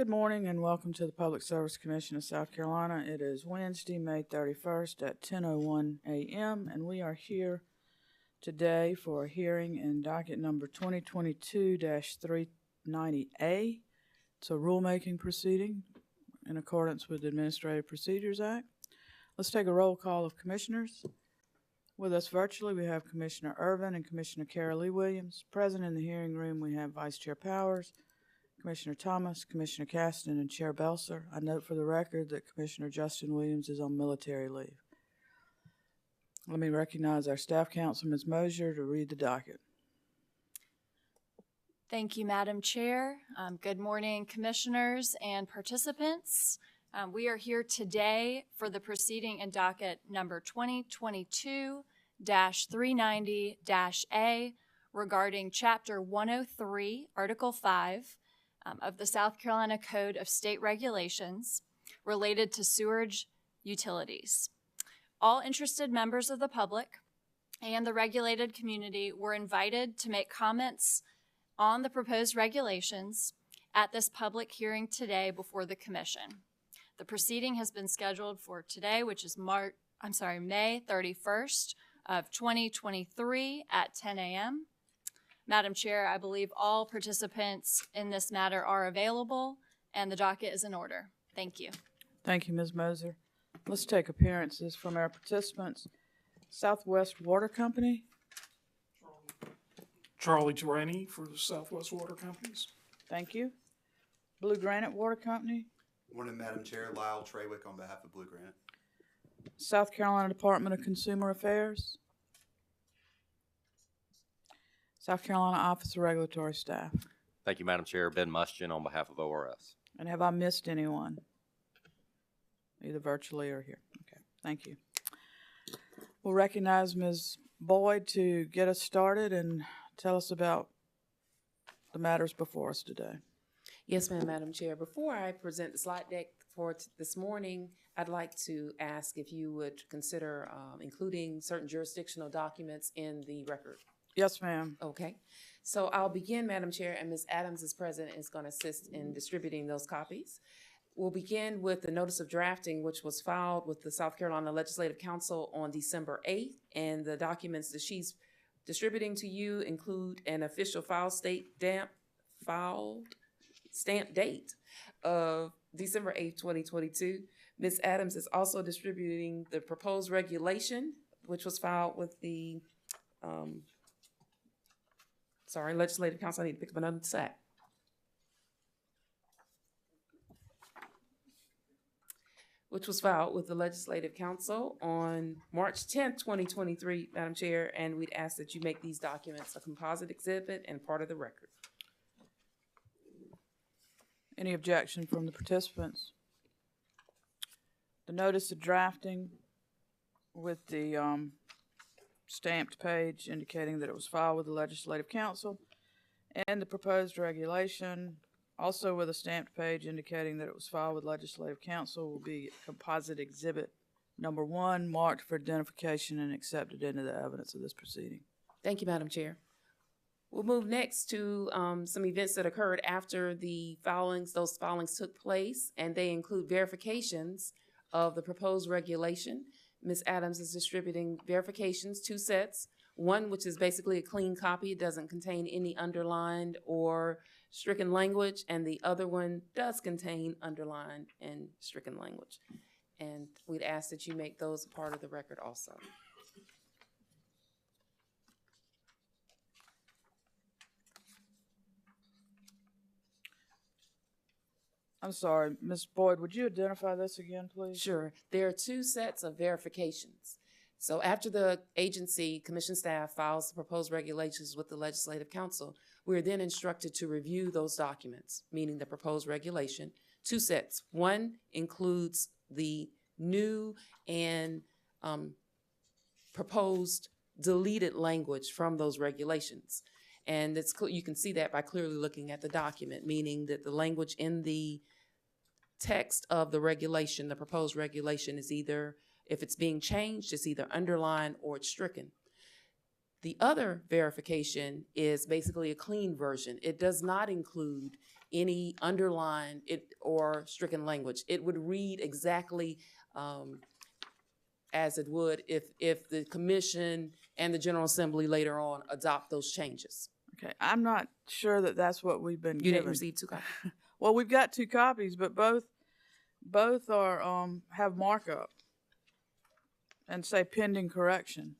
Good morning and welcome to the Public Service Commission of South Carolina. It is Wednesday, May 31st at 10:01 a.m. and we are here today for a hearing in docket number 2022-390A. It's a rulemaking proceeding in accordance with the Administrative Procedures Act. Let's take a roll call of commissioners. With us virtually, we have Commissioner Irvin and Commissioner Carol Lee Williams. Present in the hearing room, we have Vice Chair Powers, Commissioner Thomas, Commissioner Caston, and Chair Belser. I note for the record that Commissioner Justin Williams is on military leave. Let me recognize our staff counsel, Ms. Mosier, to read the docket. Thank you, Madam Chair. Good morning, commissioners and participants. We are here today for the proceeding in docket number 2022-390-A regarding Chapter 103, Article 5 of the South Carolina Code of State Regulations related to sewerage utilities. All interested members of the public and the regulated community were invited to make comments on the proposed regulations at this public hearing today before the Commission. The proceeding has been scheduled for today, which is May 31st of 2023 at 10 a.m. Madam Chair, I believe all participants in this matter are available and the docket is in order. Thank you. Thank you, Ms. Moser. Let's take appearances from our participants. Southwest Water Company. Charlie Durrani for the Southwest Water Companies. Thank you. Blue Granite Water Company. Morning, Madam Chair. Lyle Trawick on behalf of Blue Granite. South Carolina Department of Consumer Affairs. South Carolina Office of Regulatory Staff. Thank you, Madam Chair. Ben Mustian on behalf of ORS. And have I missed anyone? Either virtually or here. Okay, thank you. We'll recognize Ms. Boyd to get us started and tell us about the matters before us today. Yes, ma'am, Madam Chair. Before I present the slide deck for this morning, I'd like to ask if you would consider including certain jurisdictional documents in the record. Yes, ma'am. Okay. So I'll begin, Madam Chair, and Ms. Adams is present and is going to assist in distributing those copies. We'll begin with the notice of drafting, which was filed with the South Carolina Legislative Council on December 8th, and the documents that she's distributing to you include an official stamp date of December 8th, 2022. Ms. Adams is also distributing the proposed regulation, which was filed with the Legislative Council. I need to pick up another sack. Which was filed with the Legislative Council on March 10th, 2023, Madam Chair, and we'd ask that you make these documents a composite exhibit and part of the record. Any objection from the participants? The notice of drafting with the stamped page indicating that it was filed with the Legislative Council, and the proposed regulation also with a stamped page indicating that it was filed with Legislative Council will be composite exhibit number 1, marked for identification and accepted into the evidence of this proceeding. Thank you, Madam Chair. We'll move next to some events that occurred after the filings. Those filings took place, and they include verifications of the proposed regulation. Ms. Adams is distributing verifications, 2 sets. One, which is basically a clean copy. It doesn't contain any underlined or stricken language, and the other one does contain underlined and stricken language. And we'd ask that you make those part of the record also. I'm sorry, Ms. Boyd, would you identify this again, please? Sure. There are 2 sets of verifications. So after the agency commission staff files the proposed regulations with the Legislative Council, we are then instructed to review those documents, meaning the proposed regulation. 2 sets. One includes the new and proposed deleted language from those regulations. And you can see that by clearly looking at the document, meaning that the language in the text of the regulation, the proposed regulation, is either, if it's being changed, it's either underlined or it's stricken. The other verification is basically a clean version. It does not include any underlined or stricken language. It would read exactly as it would if the commission and the General Assembly later on adopt those changes. Okay, I'm not sure that that's what we've been You given. didn't receive 2 copies? Well, we've got 2 copies, but both are have markup and say pending correction.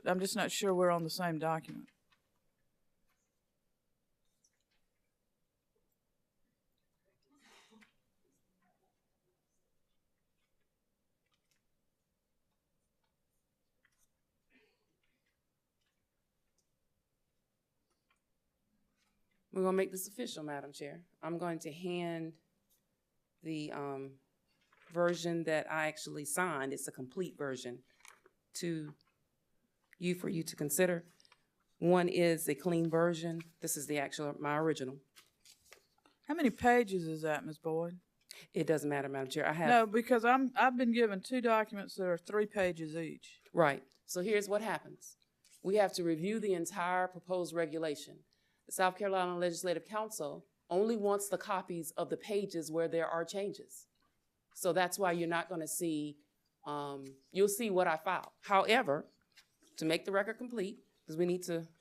I'm just not sure we're on the same document. We're gonna make this official, Madam Chair. I'm going to hand the version that I actually signed, it's a complete version, to you for you to consider. One is a clean version. This is my original. How many pages is that, Ms. Boyd? It doesn't matter, Madam Chair. I have. No, because I've been given 2 documents that are 3 pages each. Right. So here's what happens. We have to review the entire proposed regulation. The South Carolina Legislative Council only wants the copies of the pages where there are changes. So that's why you're not going to see, you'll see what I filed. However, to make the record complete, because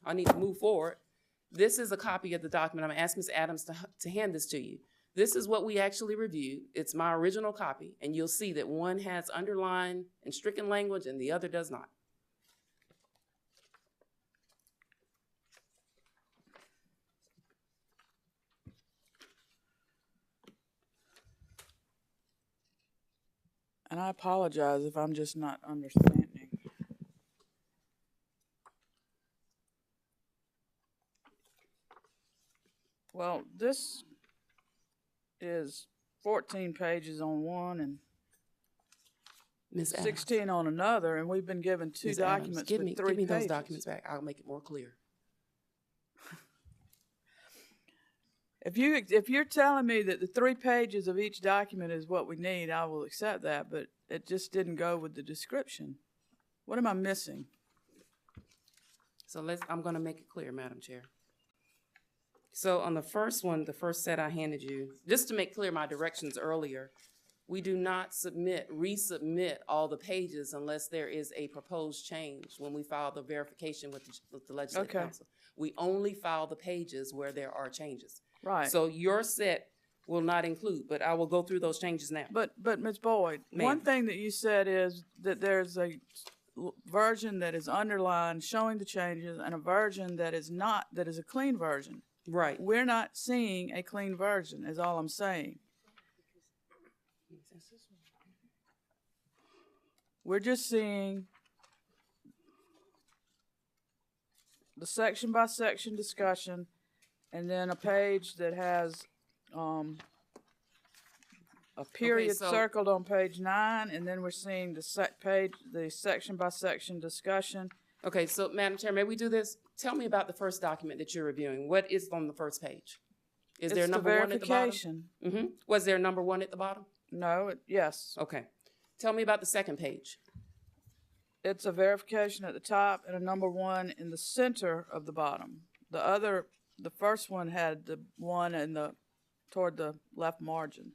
I need to move forward, this is a copy of the document. I'm going to ask Ms. Adams to hand this to you. This is what we actually reviewed. It's my original copy, and you'll see that one has underlined and stricken language and the other does not. And I apologize if I'm just not understanding. Well, this is 14 pages on one and Ms. Adams. 16 on another, and we've been given 2 Ms. Adams, documents give with me, 3 give me pages. those documents back. I'll make it more clear. If you're telling me that the 3 pages of each document is what we need, I will accept that, but it just didn't go with the description. What am I missing? So I'm going to make it clear, Madam Chair. So on the first one, the first set I handed you, just to make clear my directions earlier, we do not resubmit all the pages unless there is a proposed change when we file the verification with the Legislative Okay. Council. We only file the pages where there are changes. Right. So your set will not include, but I will go through those changes now. But Ms. Boyd, Ma'am. one thing that you said is that there's a version that is underlined showing the changes and a version that is not, that is a clean version. Right. We're not seeing a clean version, is all I'm saying. We're just seeing the section by section discussion and then a page that has a period so- circled on page 9, and then we're seeing the section by section discussion. Okay, so Madam Chair, may we do this? Tell me about the first document that you're reviewing. What is on the first page? Is there It's the number 1 at the bottom? verification. Mm-hmm. Was there number 1 at the bottom? No, yes. Okay. Tell me about the second page. It's a verification at the top and a number 1 in the center of the bottom. The first one had the 1 toward the left margin.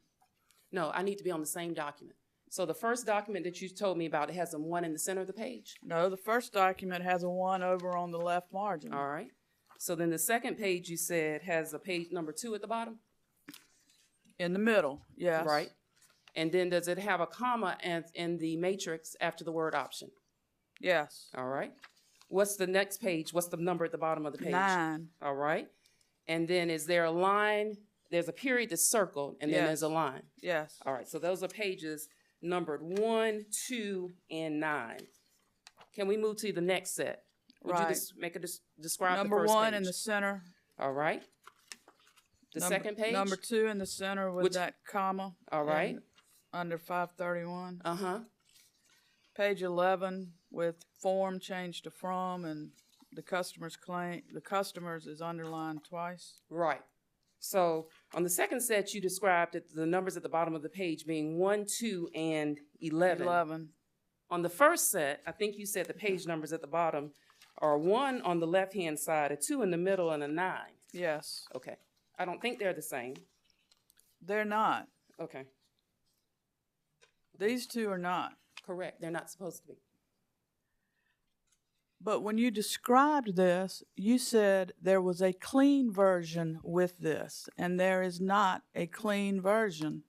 No, I need to be on the same document. So the first document that you told me about, it has a 1 in the center of the page? No, the first document has a 1 over on the left margin. All right. So then the second page you said has a page number 2 at the bottom? In the middle, yes. Right. And then does it have a comma in the matrix after the word option? Yes. All right. What's the next page? What's the number at the bottom of the page? 9. All right. And then is there a line? There's a period that's circled, and then Yes. there's a line. Yes. All right. So those are pages numbered 1, 2, and 9. Can we move to the next set? Would you Right. just describe Number the first 1 page? in the center. All right. The second page? Number 2 in the center with Which- that comma. All right. and Under 531. Uh-huh. Page 11 with form changed to from, and the customer's is underlined twice. Right. So on the second set, you described it, the numbers at the bottom of the page being 1, 2, and 11. 11. On the first set, I think you said the page numbers at the bottom are 1 on the left-hand side, a 2 in the middle, and a 9. Yes. Okay. I don't think they're the same. They're not. Okay, These two are not. correct. They're not supposed to be. But when you described this, you said there was a clean version with this, and there is not a clean version.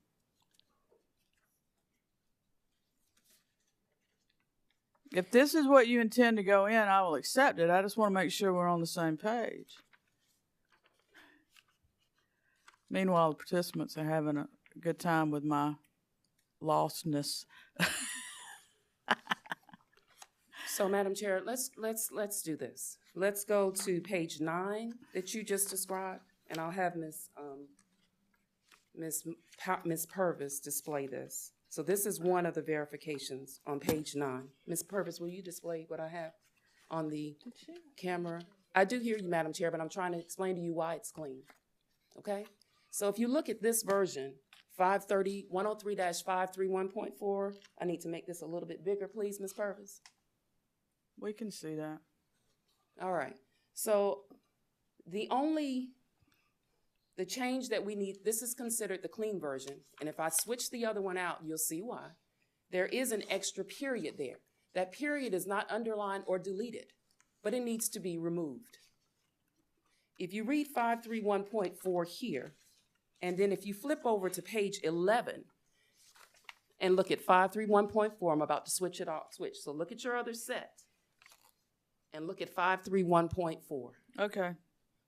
If this is what you intend to go in, I will accept it. I just want to make sure we're on the same page. Meanwhile, the participants are having a good time with my lostness. So, Madam Chair, let's do this. Let's go to page 9 that you just described, and I'll have Ms. Purvis display this. So this is one of the verifications on page 9. Ms. Purvis, will you display what I have on the camera? I do hear you, Madam Chair, but I'm trying to explain to you why it's clean. Okay? So if you look at this version, 103-531.4, I need to make this a little bit bigger, please, Ms. Purvis. We can see that. All right. So the change that we need, this is considered the clean version. And if I switch the other one out, you'll see why. There is an extra period there. That period is not underlined or deleted, but it needs to be removed. If you read 531.4 here, and then if you flip over to page 11 and look at 531.4, I'm about to switch it off. So look at your other set and look at 531.4. Okay.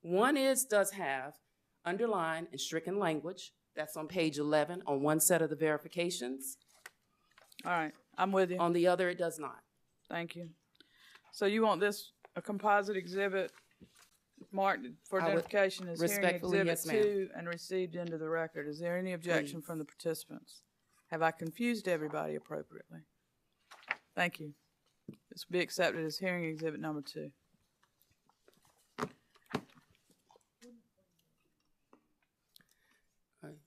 One does have underlined and stricken language. That's on page 11 on one set of the verifications. All right. I'm with you. On the other, it does not. Thank you. So you want this, a composite exhibit marked for I would identification as hearing respectfully, exhibit yes, ma'am. 2 and received into the record. Is there any objection Please. from the participants? Have I confused everybody appropriately? Thank you. This will be accepted as hearing exhibit number 2.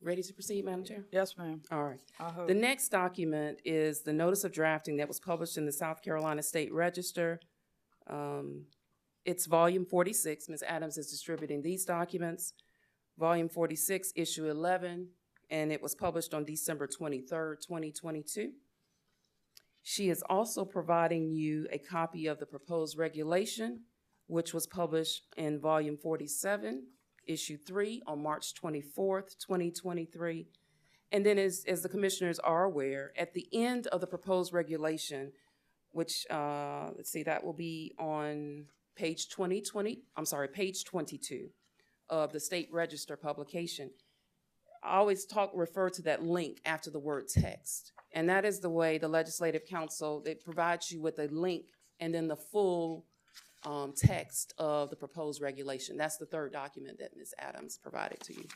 Ready to proceed, Madam Chair? Yes, ma'am. All right. I hope. The next document is the notice of drafting that was published in the South Carolina State Register. It's volume 46. Ms. Adams is distributing these documents. Volume 46, issue 11, and it was published on December 23rd, 2022. She is also providing you a copy of the proposed regulation, which was published in volume 47, issue 3 on March 24th, 2023. And then as the commissioners are aware, at the end of the proposed regulation, which, let's see, that will be on page 22 of the State Register publication. I always refer to that link after the word text. And that is the way the Legislative Council, they provide you with a link and then the full text of the proposed regulation. That's the third document that Ms. Adams provided to you.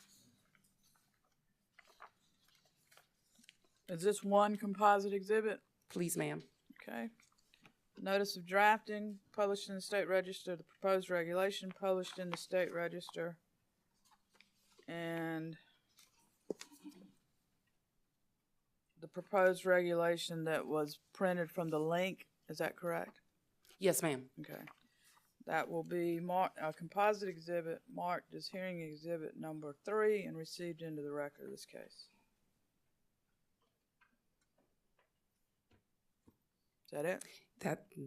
Is this one composite exhibit? Please, ma'am. Okay. Notice of drafting, published in the State Register, the proposed regulation published in the State Register, and the proposed regulation that was printed from the link, is that correct? Yes, ma'am. Okay. That will be a composite exhibit marked as hearing exhibit number 3 and received into the record of this case. Is that it?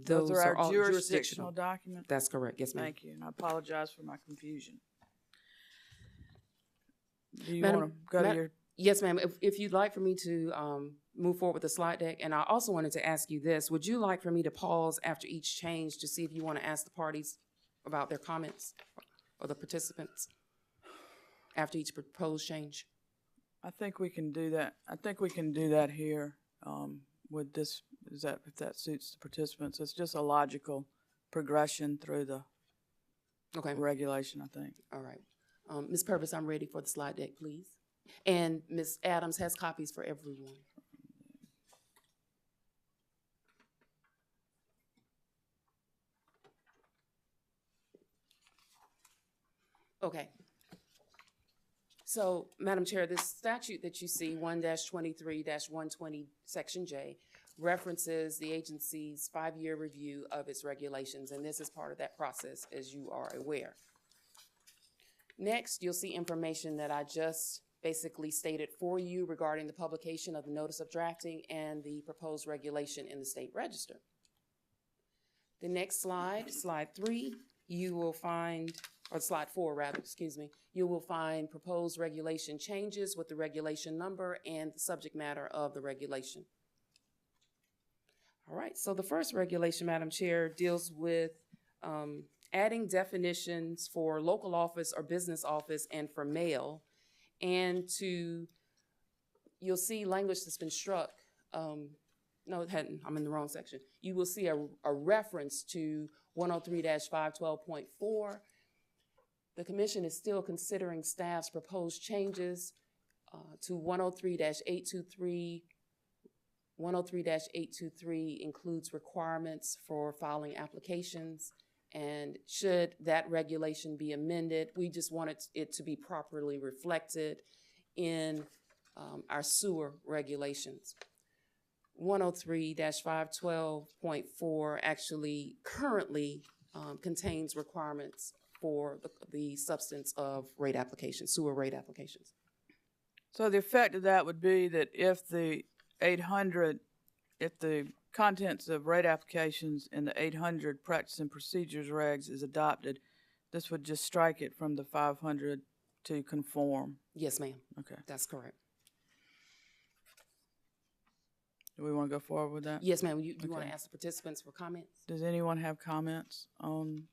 Those are our all jurisdictional documents. That's correct. Yes, ma'am. Thank you, and I apologize for my confusion. Do you Madam- want to go to your? Yes, ma'am. If you'd like for me to move forward with the slide deck, and I also wanted to ask you this, would you like for me to pause after each change to see if you want to ask the parties about their comments or the participants after each proposed change? I think we can do that. I think we can do that here with this. If that suits the participants, it's just a logical progression through the regulation, I think. All right. Ms. Purvis, I'm ready for the slide deck, please. And Ms. Adams has copies for everyone. Okay. So, Madam Chair, this statute that you see, 1-23-120, Section J, references the agency's 5-year review of its regulations, and this is part of that process, as you are aware. Next, you'll see information that I just basically stated for you regarding the publication of the notice of drafting and the proposed regulation in the state register. The next slide, slide 3, you will find, or slide 4 rather, excuse me, you will find proposed regulation changes with the regulation number and the subject matter of the regulation. All right, so the first regulation, Madam Chair, deals with adding definitions for local office or business office and for mail, and you'll see language that's been struck. No, it hadn't. I'm in the wrong section. You will see a reference to 103-512.4. The commission is still considering staff's proposed changes to 103-823. 103-823 includes requirements for filing applications. And should that regulation be amended, we just wanted it to be properly reflected in our sewer regulations. 103-512.4 actually currently contains requirements for the substance of rate applications, sewer rate applications. So the effect of that would be that if the contents of rate applications in the 800 practice and procedures regs is adopted, this would just strike it from the 500 to conform. Yes, ma'am. Okay. That's correct. Do we want to go forward with that? Yes, ma'am. You want Okay. to ask the participants for comments? Does anyone have comments on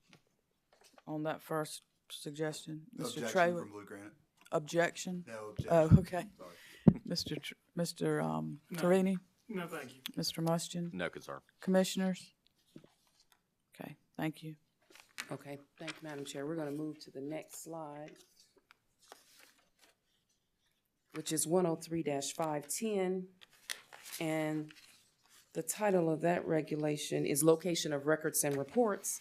that suggestion? Mr. Objection Trawick? from Blue Granite. Objection? No objection. Oh, okay. Sorry. Mr. No. Torini? No, thank you. Mr. Mustian? No concern. Commissioners? Okay, thank you. Okay, thank you, Madam Chair. We're going to move to the next slide, which is 103-510. And the title of that regulation is Location of Records and Reports.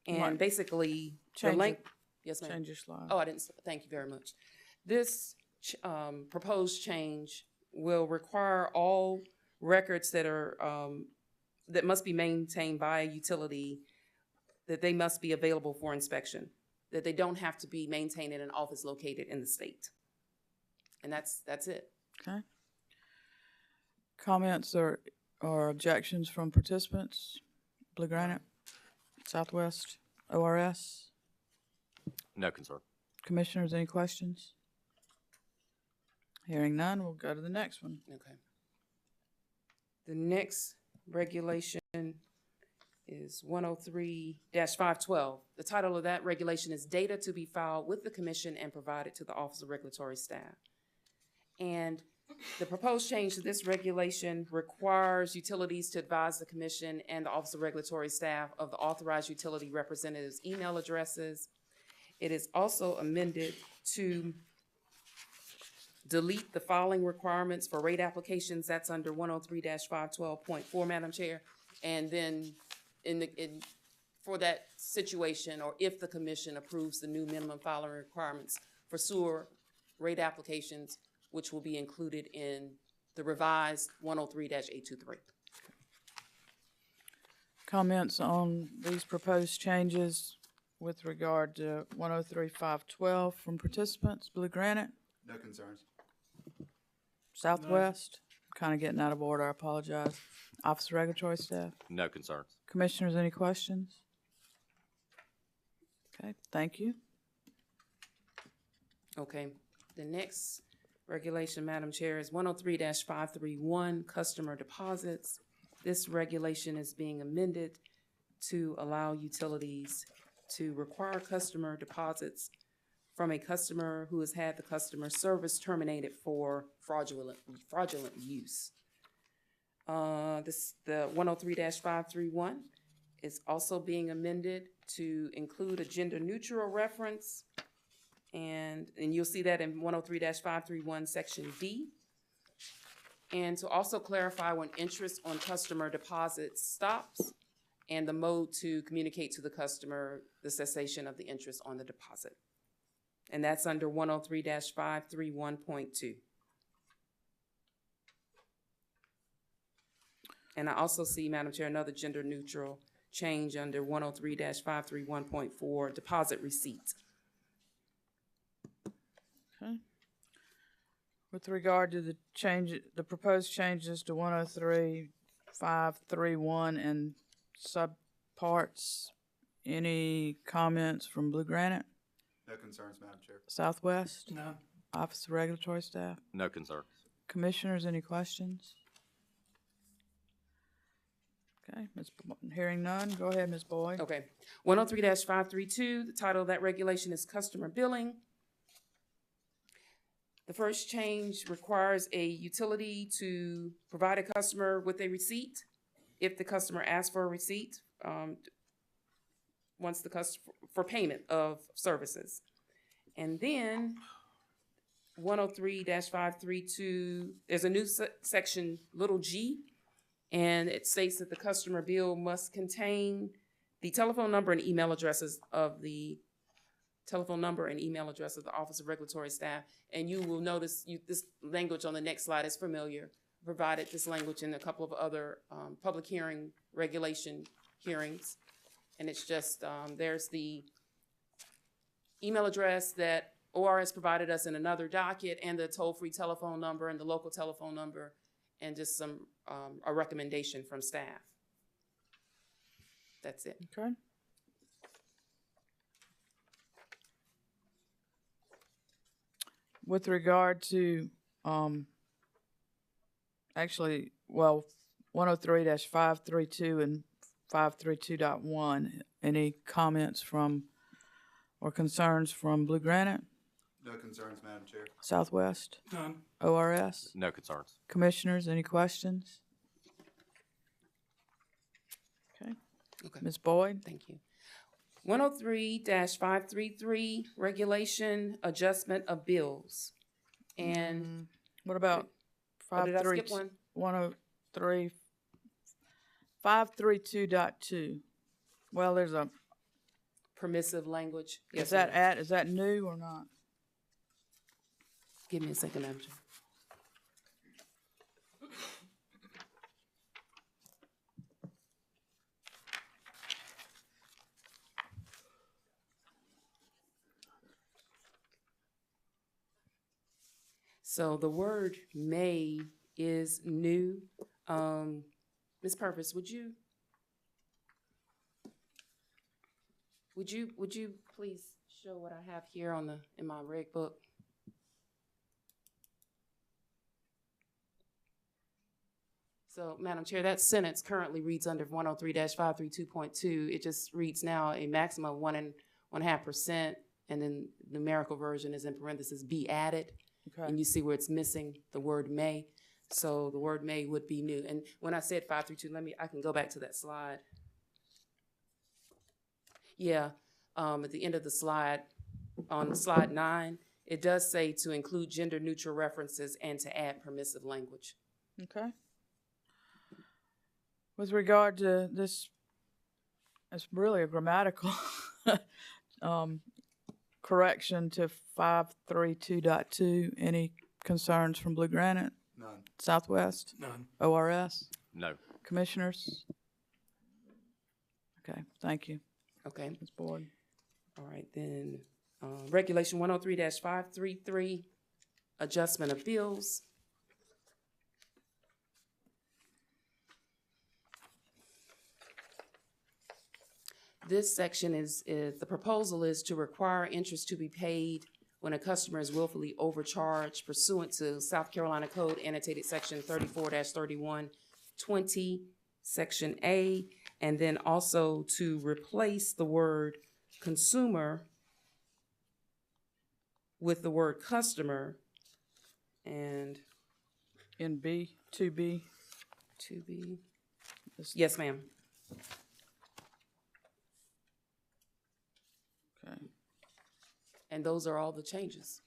And Right. basically, the Change link. it. Yes, ma'am. Change your slide. Oh, I didn't, thank you very much. This proposed change will require all records that are, that must be maintained by a utility, that they must be available for inspection, that they don't have to be maintained in an office located in the state. And that's it. Okay. Comments or objections from participants? Blue Granite, Southwest, ORS? No concern. Commissioners, any questions? Hearing none, we'll go to the next one. Okay. The next regulation is 103-512. The title of that regulation is Data to be filed with the commission and provided to the Office of Regulatory Staff. And the proposed change to this regulation requires utilities to advise the commission and the Office of Regulatory Staff of the authorized utility representatives' email addresses. It is also amended to delete the filing requirements for rate applications. That's under 103-512.4, Madam Chair. And then for that situation, or if the commission approves the new minimum filing requirements for sewer rate applications, which will be included in the revised 103-823. Comments on these proposed changes with regard to 103-512 from participants? Blue Granite, No concerns. Southwest? Kind of getting out of order, I apologize. Office of Regulatory Staff? No concerns. Commissioners, any questions? Okay, thank you. Okay, the next regulation, Madam Chair, is 103-531, customer deposits. This regulation is being amended to allow utilities to require customer deposits from a customer who has had the customer service terminated for fraudulent use. The 103-531 is also being amended to include a gender-neutral reference, and you'll see that in 103-531, Section D. And to also clarify when interest on customer deposits stops, and the mode to communicate to the customer the cessation of the interest on the deposit. And that's under 103-531.2. And I also see, Madam Chair, another gender-neutral change under 103-531.4, deposit receipts. With regard to the proposed changes to 103.531 and subparts, any comments from Blue Granite, No concerns, Madam Chair. Southwest, None. Office of Regulatory Staff? No concerns. Commissioners, any questions? Okay, hearing none, go ahead, Ms. Boyd. Okay. 103-532, the title of that regulation is customer billing. The first change requires a utility to provide a customer with a receipt if the customer asks for a receipt, once the customer, for payment of services. And then 103-532, there's a new section, little g, and it states that the customer bill must contain the telephone number and email addresses of the Office of Regulatory Staff. And you will notice this language on the next slide is familiar. Provided this language in a couple of other public hearing regulation hearings. And it's just, there's the email address that OR has provided us in another docket, and the toll-free telephone number and the local telephone number, and just some, a recommendation from staff. That's it. Okay. With regard to, actually, well, 103-532 and 532.1, any comments from or concerns from Blue Granite, No concerns, Madam Chair. Southwest, None. ORS? No concerns. Commissioners, any questions? Okay. Okay. Ms. Boyd? Thank you. 103-533, regulation adjustment of bills. And What about oh, did I skip one? 103, 532.2? Well, there's a, Permissive language. is ma'am. that new or not? Give me a second, Madam Chair. So the word may is new. Ms. Purvis, would you please show what I have here in my reg book? So, Madam Chair, that sentence currently reads under 103-532.2. It just reads now a maximum of 1.5%, and then numerical version is in parentheses, be added. Okay. And you see where it's missing the word may. So the word may would be new. And when I said 532, I can go back to that slide. Yeah, at the end of the slide, on slide 9, it does say to include gender neutral references and to add permissive language. Okay. With regard to this, it's really a grammatical correction to 532.2. Any concerns from Blue Granite, None. Southwest, None. ORS? No. Commissioners? Okay, thank you, Okay, Ms. Boyd. all right, then, regulation 103-533, adjustment of bills. This section is the proposal is to require interest to be paid when a customer is willfully overcharged pursuant to South Carolina Code annotated section 34-3120, section A, and then also to replace the word consumer with the word customer, and In B, 2B, to be, This- yes, ma'am. okay. And those are all the changes.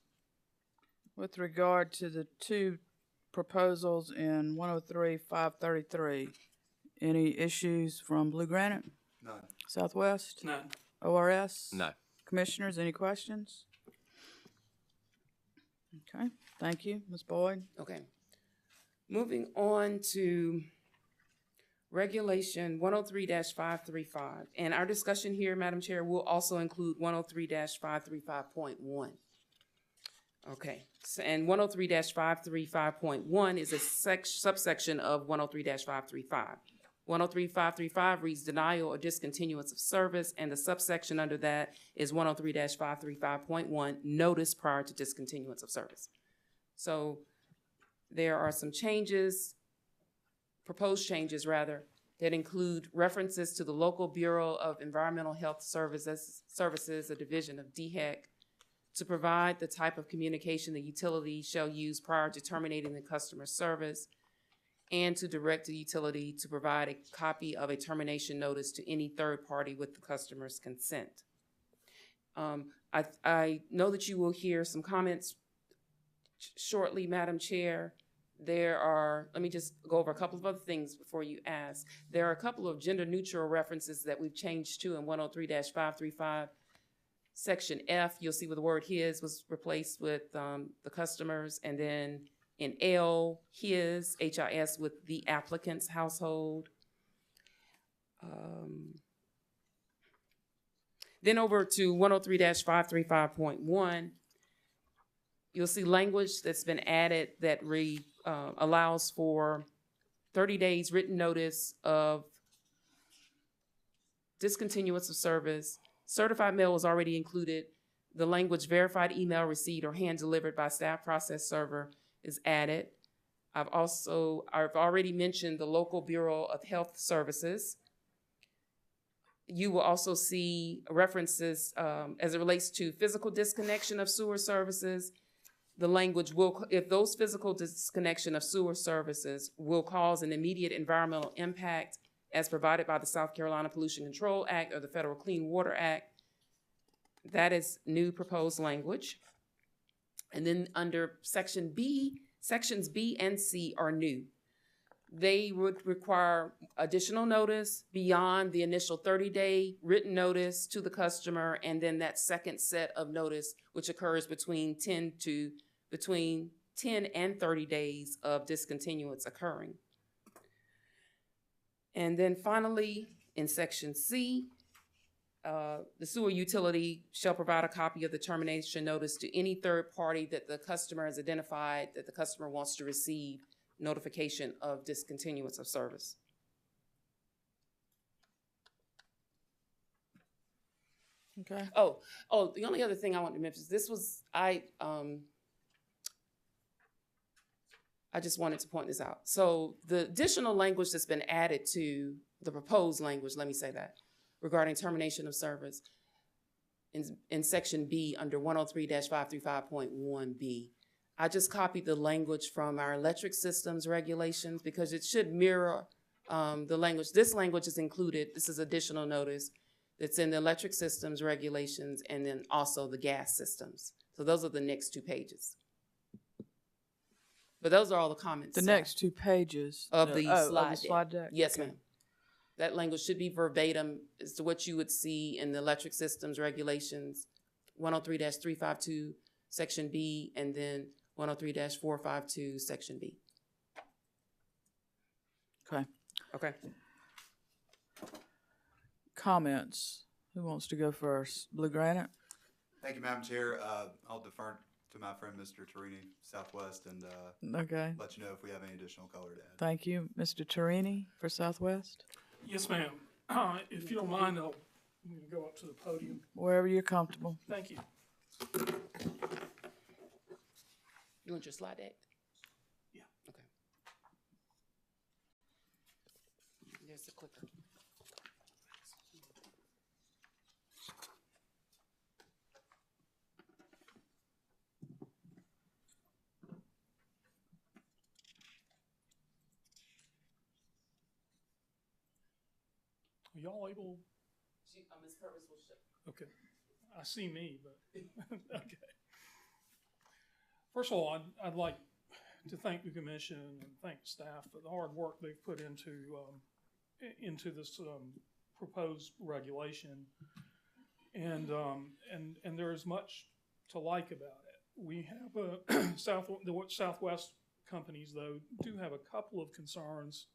With regard to the two proposals in 103-533, any issues from Blue Granite, None. Southwest, None. ORS? No. Commissioners, any questions? Okay, thank you, Ms. Boyd. Okay. Moving on to regulation 103-535. And our discussion here, Madam Chair, will also include 103-535.1. Okay, and 103-535.1 is a subsection of 103-535. 103-535 reads denial or discontinuance of service, and the subsection under that is 103-535.1, notice prior to discontinuance of service. So there are some changes, proposed changes rather, that include references to the local Bureau of Environmental Health Services, a division of DHEC, to provide the type of communication the utility shall use prior to terminating the customer service, and to direct the utility to provide a copy of a termination notice to any third party with the customer's consent. I know that you will hear some comments shortly, Madam Chair. Let me just go over a couple of other things before you ask. There are a couple of gender neutral references that we've changed to in 103-535. Section F, you'll see where the word his was replaced with the customers, and then in L, his, HIS, with the applicant's household. Then over to 103-535.1, you'll see language that's been added that allows for 30 days written notice of discontinuance of service. Certified mail was already included. The language verified email receipt or hand delivered by staff process server is added. I've already mentioned the local Bureau of Health Services. You will also see references as it relates to physical disconnection of sewer services. The language will, if those physical disconnection of sewer services will cause an immediate environmental impact as provided by the South Carolina Pollution Control Act or the Federal Clean Water Act, that is new proposed language. And then under section B, sections B and C are new. They would require additional notice beyond the initial 30-day written notice to the customer, and then that second set of notice, which occurs between 10 and 30 days of discontinuance occurring. And then finally, in section C, the sewer utility shall provide a copy of the termination notice to any third party that the customer has identified that the customer wants to receive notification of discontinuance of service. Okay. Oh, the only other thing I want to mention is this was, I just wanted to point this out. So the additional language that's been added to the proposed language, let me say that, regarding termination of service in section B under 103-535.1B. I just copied the language from our electric systems regulations because it should mirror the language. This language is included. This is additional notice that's in the electric systems regulations and then also the gas systems. So those are the next 2 pages. But those are all the comments. The next 2 pages of the slide deck. slide deck. Yes, Okay. ma'am. That language should be verbatim as to what you would see in the electric systems regulations, 103-352, section B, and then 103-452, section B. Okay. Okay. Comments. Who wants to go first? Blue Granite? Thank you, Madam Chair. I'll defer to my friend Mr. Torini, Southwest, and Okay. let you know if we have any additional color to add. Thank you. Mr. Torini for Southwest? Yes, ma'am. If you don't mind, I'm going to go up to the podium. Wherever you're comfortable. Thank you. You want your slide deck? Yeah. Okay. There's the clicker. Are y'all able? Ms. Purvis will show. Okay. I see me, but okay. First of all, I'd like to thank the commission and thank staff for the hard work they've put into this proposed regulation, and there is much to like about it. We have the Southwest companies, though, do have a couple of concerns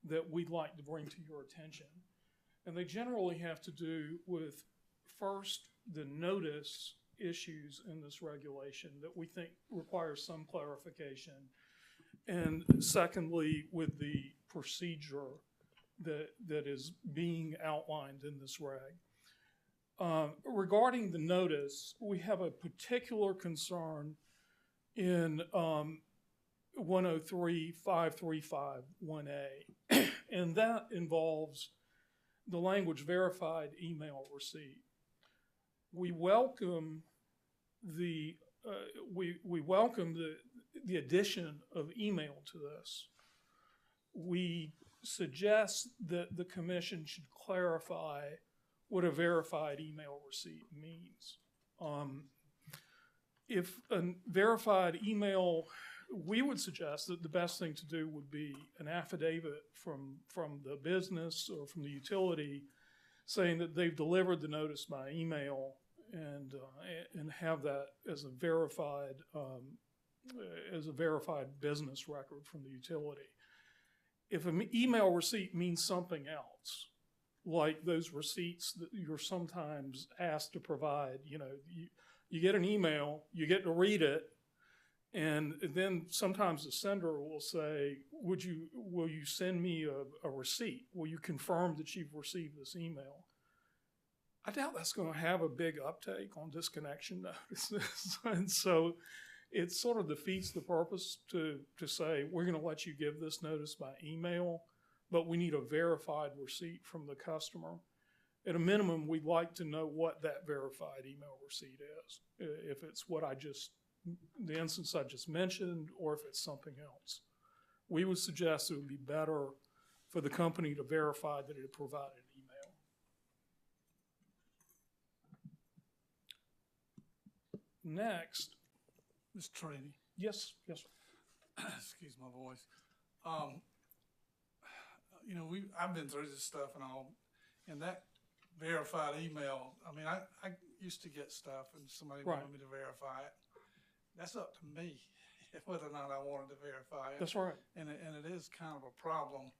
that we'd like to bring to your attention. And they generally have to do with, first, the notice issues in this regulation that we think require some clarification. And secondly, with the procedure that is being outlined in this reg. Regarding the notice, we have a particular concern in 103.535.1a, and that involves the language verified email receipt. We welcome the the addition of email to this. We suggest that the commission should clarify what a verified email receipt means. If a verified email, we would suggest that the best thing to do would be an affidavit from the business or from the utility saying that they've delivered the notice by email and have that as a verified business record from the utility. If an email receipt means something else, like those receipts that you're sometimes asked to provide, you get an email, you get to read it, and then sometimes the sender will say, will you send me a receipt? Will you confirm that you've received this email? I doubt that's going to have a big uptake on disconnection notices. And so it sort of defeats the purpose to say, we're going to let you give this notice by email, but we need a verified receipt from the customer. At a minimum, we'd like to know what that verified email receipt is. If it's the instance I just mentioned, or if it's something else. We would suggest it would be better for the company to verify that it provided email. Next. Mr. Trini. Yes, yes. Excuse my voice. I've been through this stuff and all, and that verified email, I used to get stuff and somebody wanted me to verify it. That's up to me whether or not I wanted to verify it. That's right. And it is kind of a problem.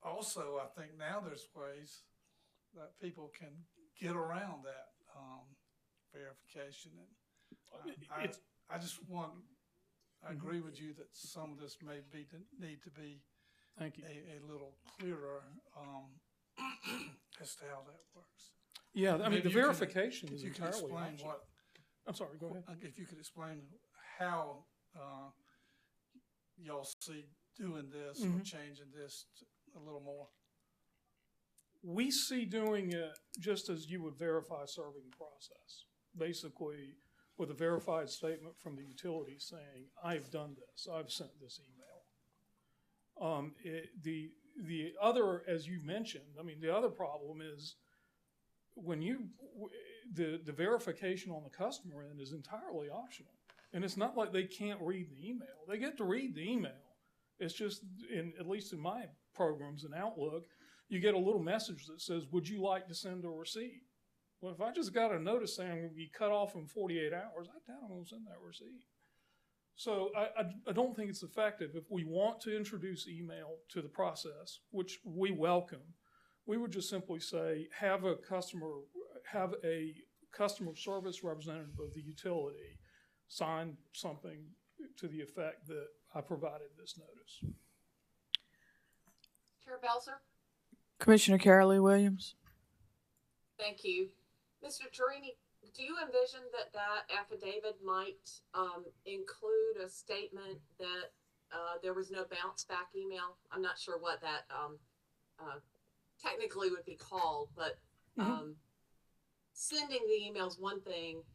Also, I think now there's ways that people can get around that verification. And I agree with you that some of this may need to be Thank you. a little clearer as to how that works. Yeah, Maybe the verification is if you could entirely explain optional. I'm sorry, go ahead. If you could explain how y'all see doing this or changing this a little more. We see doing it just as you would verify serving the process. Basically, with a verified statement from the utility saying, I've done this, I've sent this email. The other, as you mentioned, the other problem is when the verification on the customer end is entirely optional. And it's not like they can't read the email. They get to read the email. It's just, at least in my programs in Outlook, you get a little message that says, would you like to send a receipt? Well, if I just got a notice saying I'm going to be cut off in 48 hours, I doubt I'm going to send that receipt. So I don't think it's effective. If we want to introduce email to the process, which we welcome, we would just simply say, have a customer service representative of the utility sign something to the effect that I provided this notice. Chair Belzer? Commissioner Carolee Williams. Thank you. Mr. Torini, do you envision that affidavit might include a statement that there was no bounce back email? I'm not sure what that technically would be called, but sending the email is one thing.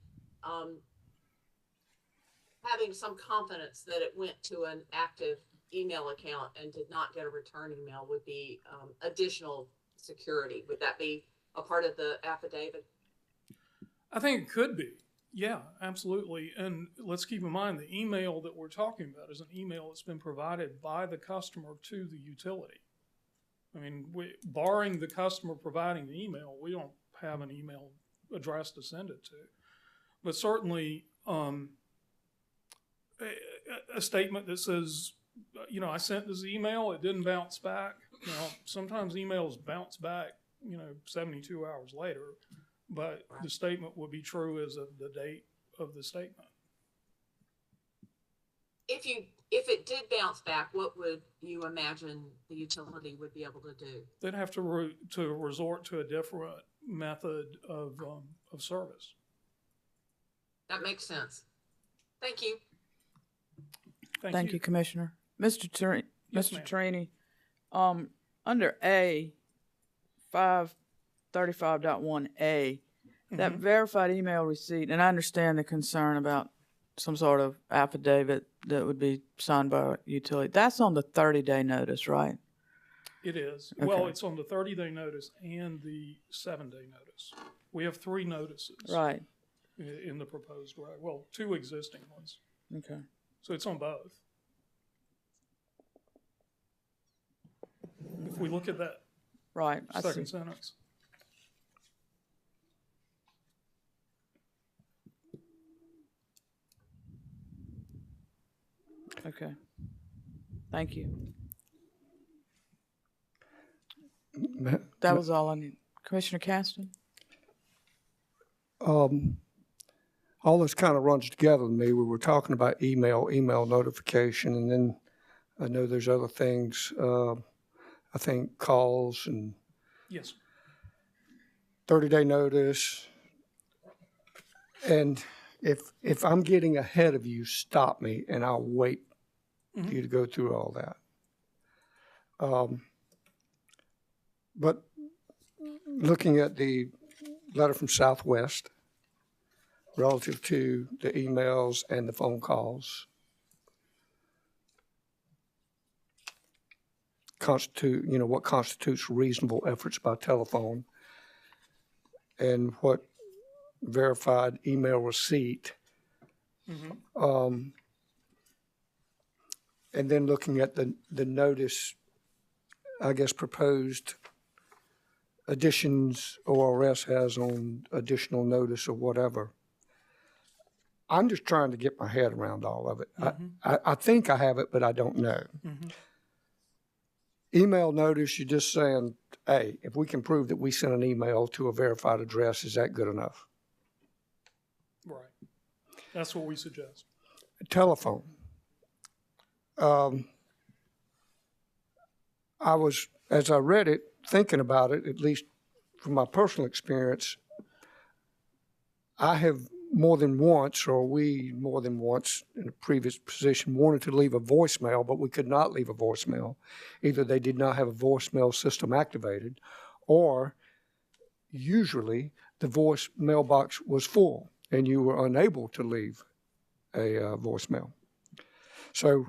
Having some confidence that it went to an active email account and did not get a return email would be additional security. Would that be a part of the affidavit? I think it could be. Yeah, absolutely. And let's keep in mind the email that we're talking about is an email that's been provided by the customer to the utility. Barring the customer providing the email, we don't have an email address to send it to. But certainly a statement that says, I sent this email, it didn't bounce back. Sometimes emails bounce back, 72 hours later. but the statement would be true as of the date of the statement. If it did bounce back, what would you imagine the utility would be able to do? They'd have to resort to a different method of service. That makes sense. Thank you. Thank you, Commissioner. Mr. Yes, Mr. ma'am. Trini, under A, 535.1A, that verified email receipt, and I understand the concern about some sort of affidavit that would be signed by a utility. That's on the 30-day notice, right? It is. Okay. Well, it's on the 30-day notice and the 7-day notice. We have 3 notices. Right. In the proposed, right? Well, 2 existing ones. Okay. So it's on both. If we look at that Right. I see. second sentence. Okay. Thank you. That was all I need. Commissioner Caston? All this kind of runs together to me. We were talking about email notification, and then I know there's other things, I think calls and Yes. 30-day notice. And if I'm getting ahead of you, stop me and I'll wait for you to go through all that. But looking at the letter from Southwest relative to the emails and the phone calls what constitutes reasonable efforts by telephone and what verified email receipt. And then looking at the notice, I guess, proposed additions ORS has on additional notice or whatever. I'm just trying to get my head around all of it. I think I have it, but I don't know. Email notice, you're just saying, hey, if we can prove that we sent an email to a verified address, is that good enough? Right. That's what we suggest. Telephone. I was, as I read it, thinking about it, at least from my personal experience, I have more than once, or we more than once in a previous position, wanted to leave a voicemail, but we could not leave a voicemail. Either they did not have a voicemail system activated, or usually the voice mailbox was full and you were unable to leave a voicemail. So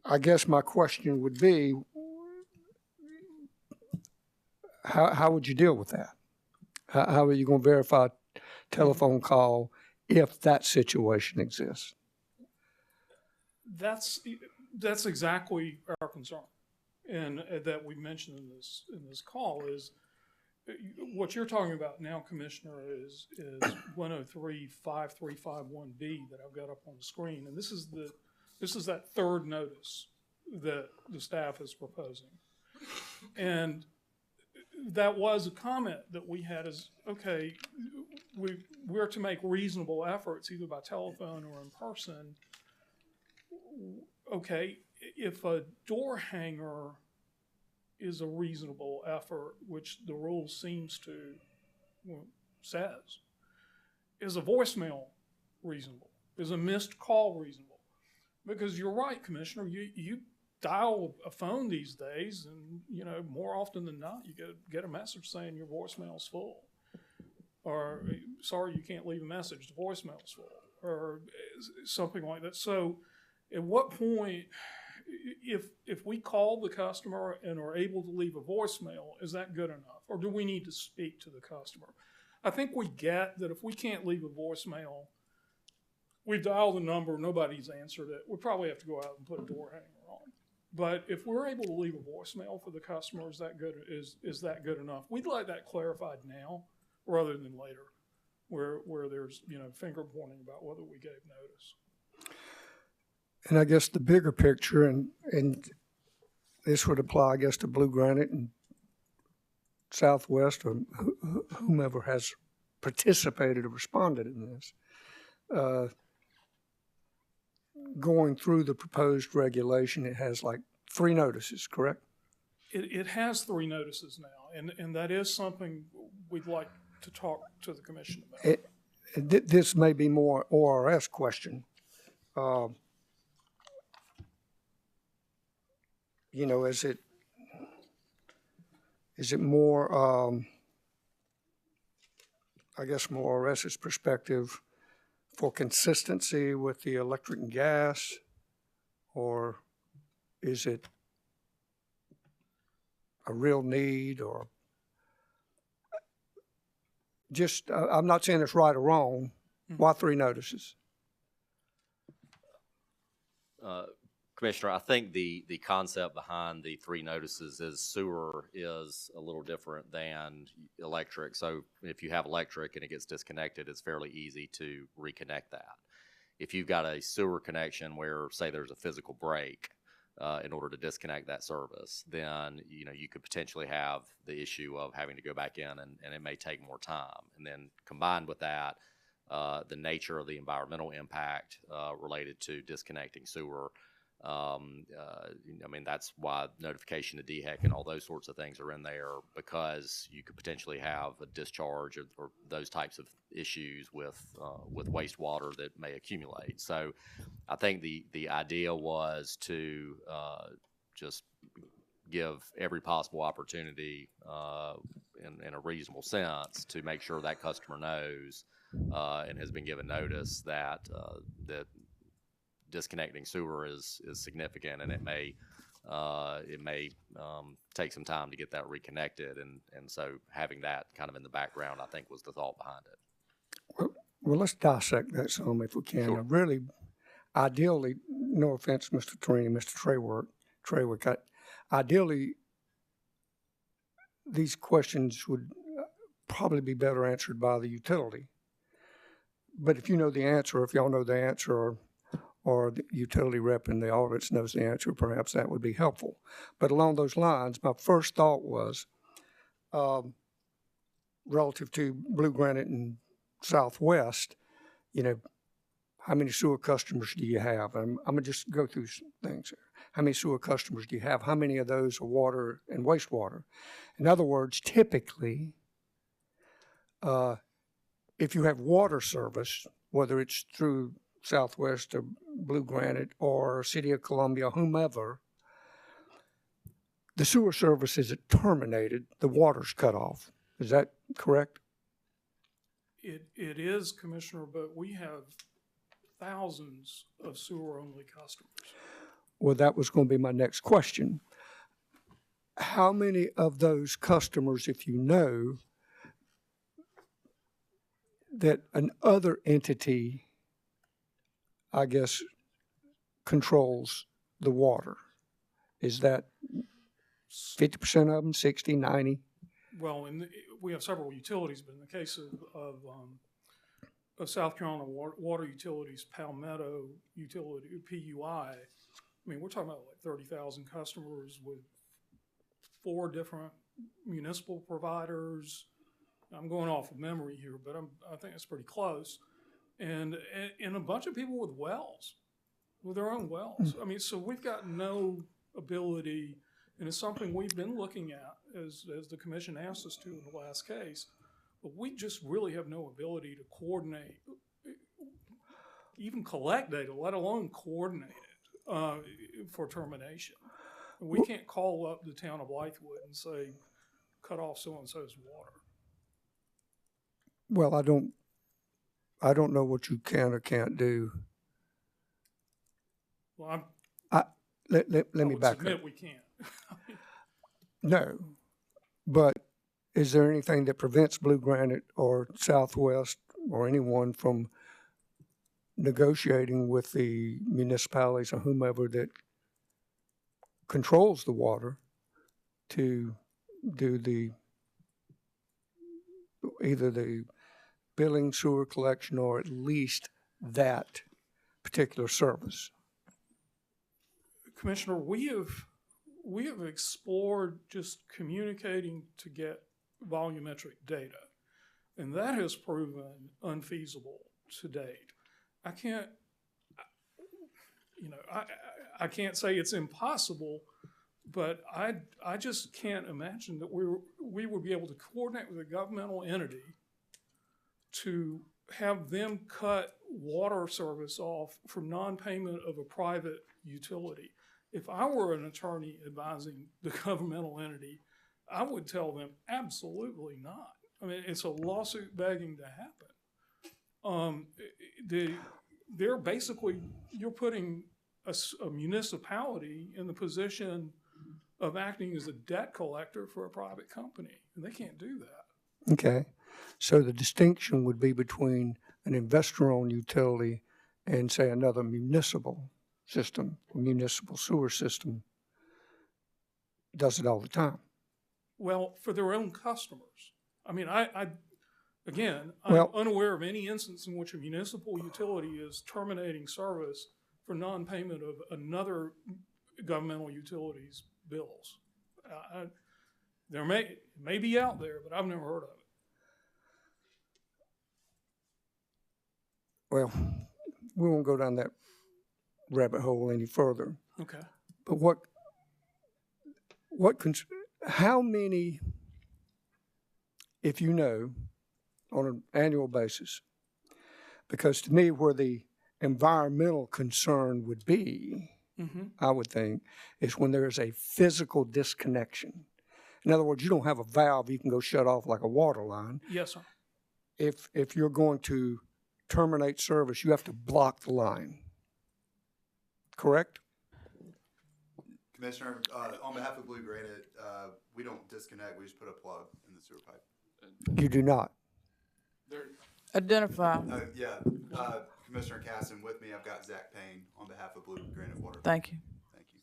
I guess my question would be, how would you deal with that? How are you going to verify a telephone call if that situation exists? That's exactly our concern, and that we mentioned in this call is what you're talking about now, Commissioner, is 103.5351B that I've got up on the screen, and this is that third notice that the staff is proposing, and that was a comment that we had is, okay, we're to make reasonable efforts either by telephone or in person. Okay, if a door hanger is a reasonable effort, which the rule seems to says, is a voicemail reasonable? Is a missed call reasonable? Because you're right, Commissioner, you dial a phone these days, and more often than not, you get a message saying your voicemail's full, or sorry, you can't leave a message, the voicemail's full, or something like that. So, at what point, if we call the customer and are able to leave a voicemail, is that good enough, or do we need to speak to the customer? I think we get that if we can't leave a voicemail, we dial the number, nobody's answered it, we probably have to go out and put a door hanger on. But if we're able to leave a voicemail for the customer, is that good enough? We'd like that clarified now rather than later, where there's finger pointing about whether we gave notice. And I guess the bigger picture, and this would apply, I guess, to Blue Granite and Southwest or whomever has participated or responded in this, going through the proposed regulation, it has like 3 notices, correct? It has 3 notices now, and that is something we'd like to talk to the commission about. This may be more ORS question. You know, is it more, I guess from ORS's perspective, for consistency with the electric and gas, or is it a real need, or just, I'm not saying it's right or wrong. Why 3 notices? Commissioner, I think the concept behind the 3 notices is sewer is a little different than electric. So if you have electric and it gets disconnected, it's fairly easy to reconnect that. If you've got a sewer connection where, say, there's a physical break in order to disconnect that service, then you could potentially have the issue of having to go back in, and it may take more time. And then combined with that, the nature of the environmental impact related to disconnecting sewer. I mean, that's why notification to DHEC and all those sorts of things are in there, because you could potentially have a discharge or those types of issues with wastewater that may accumulate. So I think the idea was to just give every possible opportunity in a reasonable sense to make sure that customer knows and has been given notice that that disconnecting sewer is significant, and it may take some time to get that reconnected, and so having that kind of in the background, I think, was the thought behind it. Well, let's dissect that some if we can. Sure. Really, ideally, no offense, Mr. Torini, Mr. Treywick, ideally, these questions would probably be better answered by the utility. But if you know the answer, if y'all know the answer, or the utility rep in the audits knows the answer, perhaps that would be helpful. But along those lines, my first thought was relative to Blue Granite and Southwest, how many sewer customers do you have? I'm going to just go through some things here. How many sewer customers do you have? How many of those are water and wastewater? In other words, typically, if you have water service, whether it's through Southwest or Blue Granite or City of Columbia, whomever, the sewer service is terminated, the water's cut off. Is that correct? It is, Commissioner, but we have thousands of sewer-only customers. Well, that was going to be my next question. How many of those customers, if you know, that an other entity, I guess, controls the water? Is that 50% of them, 60, 90? Well, we have several utilities, but in the case of South Carolina Water Utilities, Palmetto Utility, PUI, I mean, we're talking about like 30,000 customers with 4 different municipal providers. I'm going off of memory here, but I think it's pretty close. And a bunch of people with wells, with their own wells. I mean, so we've got no ability, and it's something we've been looking at as the commission asked us to in the last case, but we just really have no ability to coordinate, even collect data, let alone coordinate it for termination. We can't call up the town of Blythewood and say, cut off so-and-so's water. Well, I don't know what you can or can't do. Well, Let me back up. Admit we can't. No, but is there anything that prevents Blue Granite or Southwest or anyone from negotiating with the municipalities or whomever that controls the water to do either the billing, sewer collection, or at least that particular service? Commissioner, we have explored just communicating to get volumetric data. And that has proven unfeasible to date. I can't, I can't say it's impossible, but I just can't imagine that we would be able to coordinate with a governmental entity to have them cut water service off for non-payment of a private utility. If I were an attorney advising the governmental entity, I would tell them absolutely not. I mean, it's a lawsuit begging to happen. They're basically, you're putting a municipality in the position of acting as a debt collector for a private company, and they can't do that. Okay. So the distinction would be between an investor-owned utility and, say, another municipal system, a municipal sewer system does it all the time. Well, for their own customers. I mean, I'm Well- unaware of any instance in which a municipal utility is terminating service for non-payment of another governmental utility's bills. There may be out there, but I've never heard of it. Well, we won't go down that rabbit hole any further. Okay. But how many, if you know, on an annual basis? Because to me, where the environmental concern would be, I would think, is when there is a physical disconnection. In other words, you don't have a valve you can go shut off like a water line. Yes, sir. If you're going to terminate service, you have to block the line. Correct? Commissioner, on behalf of Blue Granite, we don't disconnect, we just put a plug in the sewer pipe. You do not. Identify. Commissioner Casson, with me, I've got Zach Payne on behalf of Blue Granite Water. Thank you. Thank you.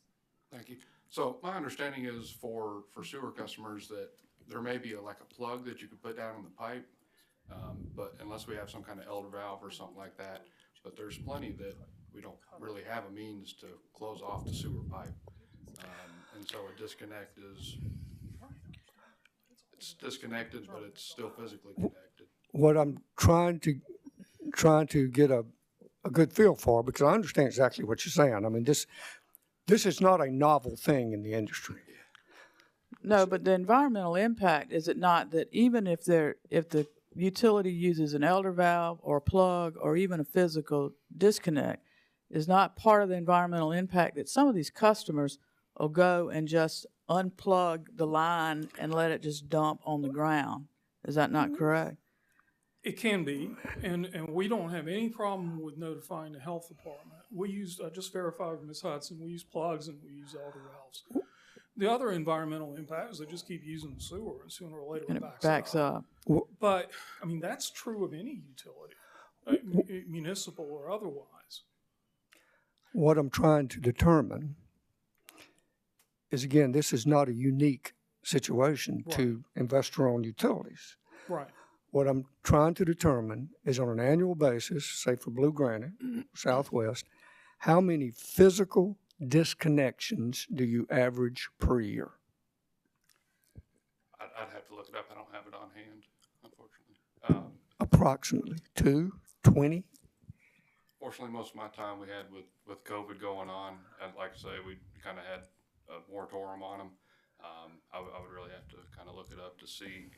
Thank you. So my understanding is for sewer customers that there may be like a plug that you could put down in the pipe, but unless we have some kind of elder valve or something like that, but there's plenty that we don't really have a means to close off the sewer pipe. And so a disconnect it's disconnected, but it's still physically connected. What I'm trying to get a good feel for, because I understand exactly what you're saying. I mean, this is not a novel thing in the industry. No, but the environmental impact, is it not that even if the utility uses an elder valve or a plug or even a physical disconnect, is not part of the environmental impact that some of these customers will go and just unplug the line and let it just dump on the ground? Is that not correct? It can be, and we don't have any problem with notifying the health department. We use, I just verified with Ms. Hudson, we use plugs and we use elder valves. The other environmental impact is they just keep using the sewer, and sooner or later And it it backs up. But, I mean, that's true of any utility, municipal or otherwise. What I'm trying to determine is, again, this is not a unique situation to investor-owned utilities. Right. What I'm trying to determine is, on an annual basis, say for Blue Granite, Southwest, how many physical disconnections do you average per year? I'd have to look it up. I don't have it on hand, unfortunately. Approximately 2, 20? Fortunately, most of my time we had with COVID going on, and like I say, we kind of had a moratorium on them. I would really have to kind of look it up to see.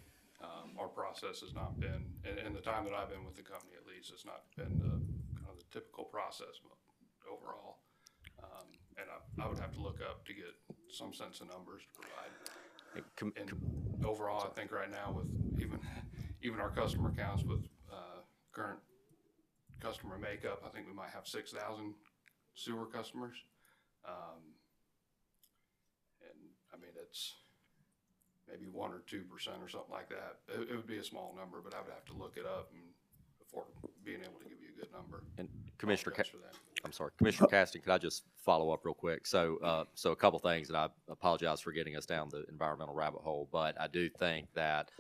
Our process has not been, in the time that I've been with the company at least, it's not been kind of the typical process overall. And I would have to look up to get some sense of numbers to provide. And overall, I think right now with even our customer counts with current customer makeup, I think we might have 6,000 sewer customers. And I mean, it's maybe 1 or 2% or something like that. It would be a small number, but I would have to look it up before being able to give you a good number. And Commissioner, I'm sorry. Commissioner Caston, could I just follow up real quick? So, so a couple things, and I apologize for getting us down the environmental rabbit hole, but I do think that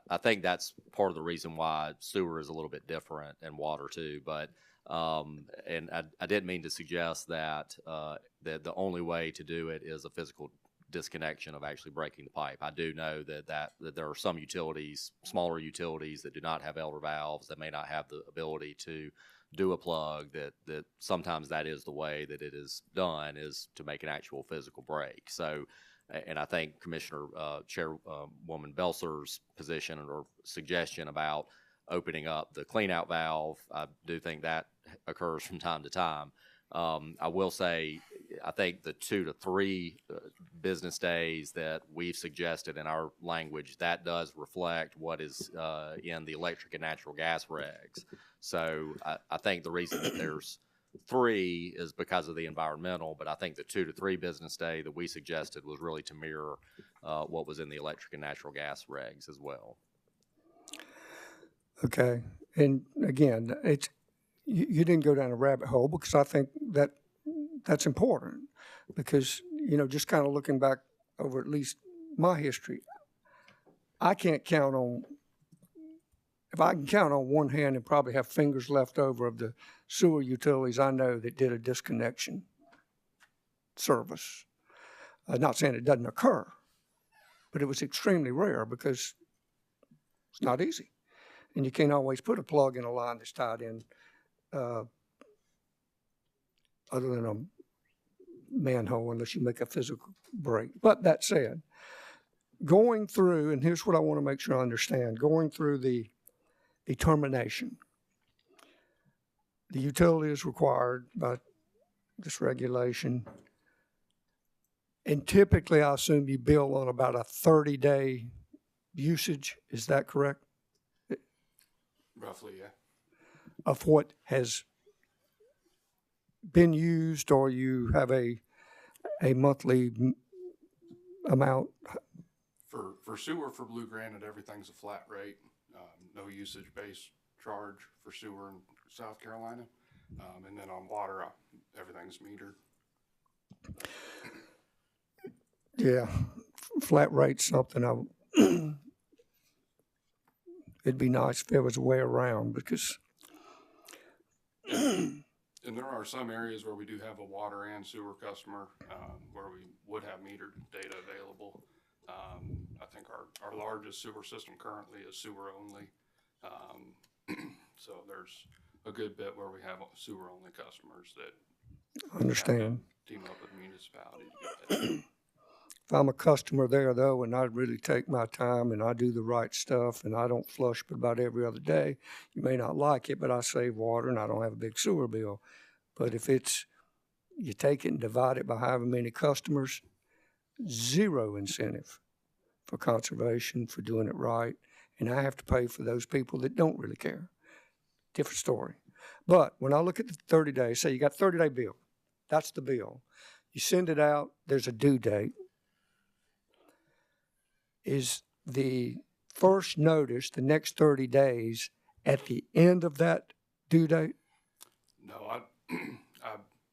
I think that's part of the reason why sewer is a little bit different and water too. But and I didn't mean to suggest that that the only way to do it is a physical disconnection of actually breaking the pipe. I do know that there are some utilities, smaller utilities, that do not have elder valves, that may not have the ability to do a plug, that sometimes that is the way that it is done, is to make an actual physical break. So, and I think Commissioner Chairwoman Belser's position or suggestion about opening up the cleanout valve, I do think that occurs from time to time. I will say, I think the 2 to 3 business days that we've suggested in our language, that does reflect what is in the electric and natural gas regs. So I think the reason that there's 3 is because of the environmental, but I think the 2 to 3 business day that we suggested was really to mirror what was in the electric and natural gas regs as well. Okay, and again, you didn't go down a rabbit hole, because I think that's important, because, just kind of looking back over at least my history, I can't count on, if I can count on one hand and probably have fingers left over of the sewer utilities I know that did a disconnection service. Not saying it doesn't occur, but it was extremely rare because it's not easy. And you can't always put a plug in a line that's tied in other than a manhole unless you make a physical break. But that said, going through, and here's what I want to make sure I understand, going through the determination, the utility is required by this regulation, and typically I assume you bill on about a 30-day usage. Is that correct? Roughly, yeah. Of what has been used, or you have a monthly amount? For sewer, for Blue Granite, everything's a flat rate, no usage-based charge for sewer in South Carolina. And then on water, everything's metered. Yeah, flat rate's something it'd be nice if there was a way around, because and there are some areas where we do have a water and sewer customer, where we would have metered data available. I think our largest sewer system currently is sewer only. So there's a good bit where we have sewer only customers that understand. Team up with the municipality to get that. If I'm a customer there, though, and I really take my time and I do the right stuff and I don't flush but about every other day, you may not like it, but I save water and I don't have a big sewer bill. But if you take it and divide it by however many customers, zero incentive for conservation, for doing it right, and I have to pay for those people that don't really care. Different story. But when I look at the 30 days, say you got 30-day bill, that's the bill. You send it out, there's a due date. Is the first notice, the next 30 days, at the end of that due date? No,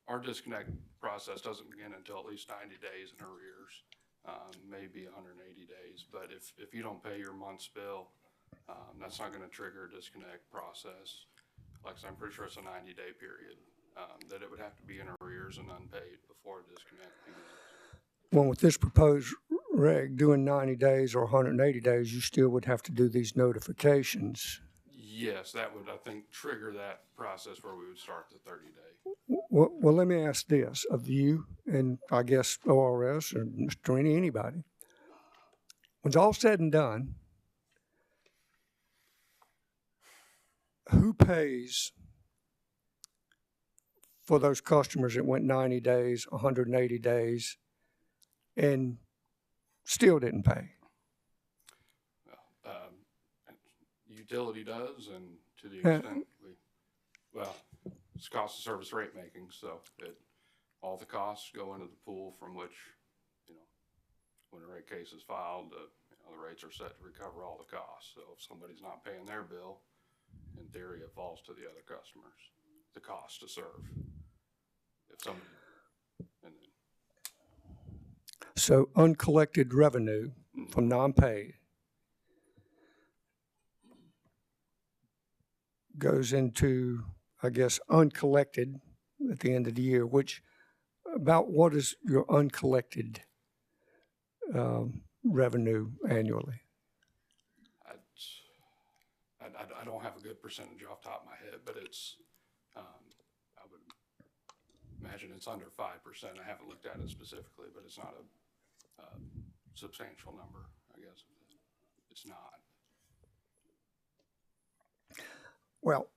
our disconnect process doesn't begin until at least 90 days in arrears, maybe 180 days. But if you don't pay your month's bill, that's not going to trigger a disconnect process. Like I said, I'm pretty sure it's a 90-day period that it would have to be in arrears and unpaid before a disconnect begins. Well, with this proposed reg, doing 90 days or 180 days, you still would have to do these notifications. Yes, that would, I think, trigger that process where we would start the 30-day. Well, let me ask this of you, and I guess ORS or Mr. Torini, anybody. When it's all said and done, who pays for those customers that went 90 days, 180 days, and still didn't pay? Utility does, and to the extent it's cost of service rate making, so all the costs go into the pool from which, when a rate case is filed, the rates are set to recover all the costs. So if somebody's not paying their bill, in theory, it falls to the other customers, the cost to serve. If somebody, so uncollected revenue from non-pay goes into, I guess, uncollected at the end of the year, which about what is your uncollected revenue annually? I don't have a good percentage off the top of my head, but it's, I would imagine it's under 5%. I haven't looked at it specifically, but it's not a substantial number, I guess. It's not. Well,